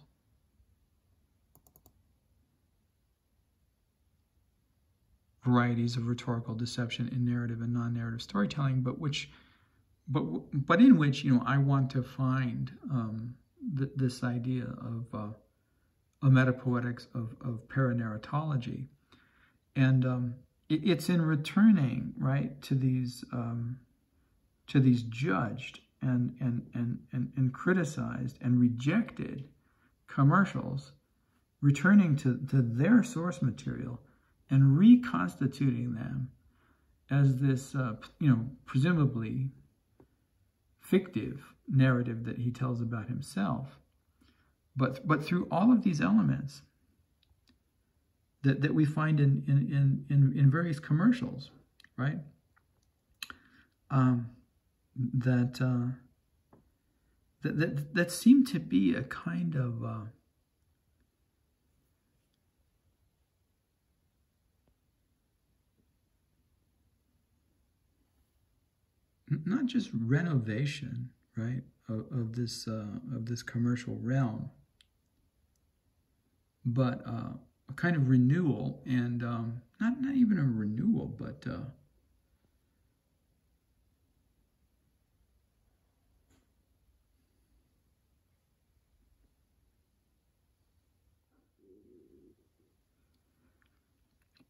Varieties of Rhetorical Deception in Narrative and Non-Narrative Storytelling, but in which I want to find this idea of a metapoetics of Paranarratology, and it's in returning, right, to these judged and criticized and rejected commercials, returning to their source material and reconstituting them as this, presumably fictive narrative that he tells about himself, but through all of these elements that we find in various commercials, right? That seem to be a kind of not just renovation, right, of this commercial realm, but a kind of renewal, and not even a renewal, but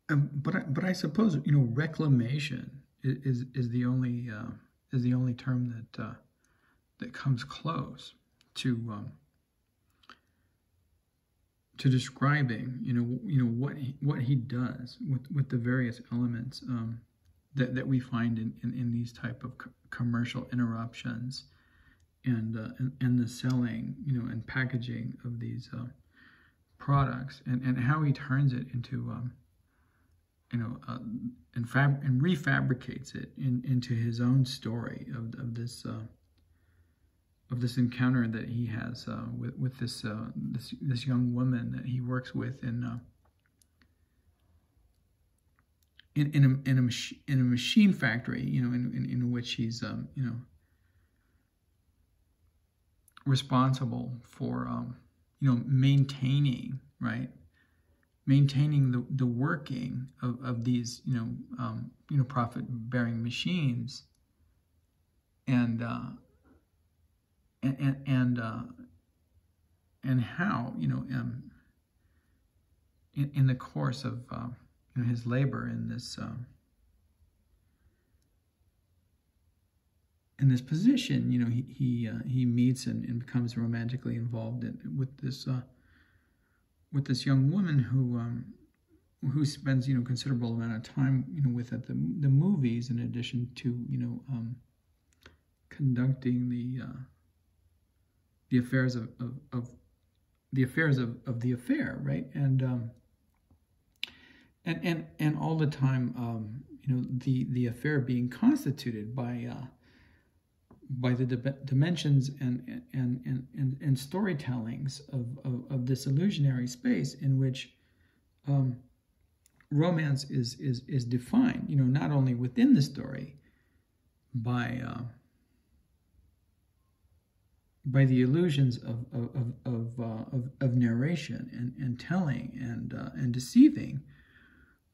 but I suppose reclamation is the only term that comes close to describing what he does with the various elements that we find in these type of commercial interruptions and the selling and packaging of these products, and how he turns it into and refabricates it into his own story of this encounter that he has with this young woman that he works with in a machine factory, in which he's responsible for maintaining, right, maintaining the working of these profit-bearing machines, and how in the course of his labor in in this position, you know, he meets and becomes romantically involved with this young woman who spends, you know, considerable amount of time, you know, with at the movies, in addition to, you know, conducting the affairs of the affair, right? And all the time, you know, the affair being constituted by the dimensions and storytellings of this illusionary space in which romance is defined, you know, not only within the story by the illusions of narration and telling and deceiving,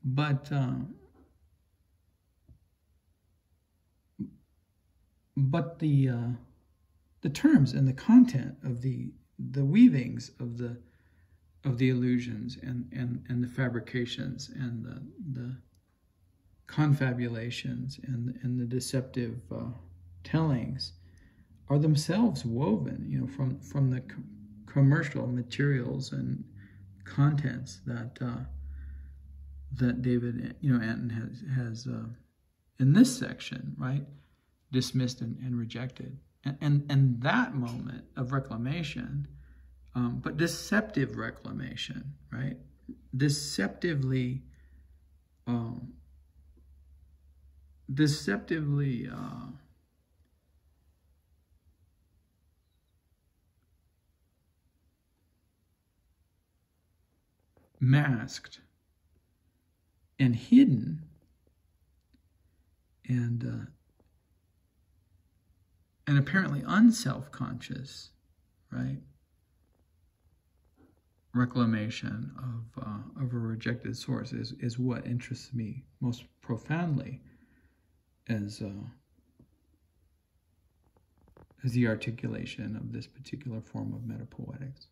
but the terms and the content of the weavings of the illusions and the fabrications and the confabulations and the deceptive tellings are themselves woven, you know, from the commercial materials and contents that David, you know, Antin has in this section, right, dismissed and rejected, and that moment of reclamation, but deceptive reclamation, right, deceptively masked and hidden and apparently unself-conscious, right, reclamation of a rejected source is what interests me most profoundly as the articulation of this particular form of metapoetics.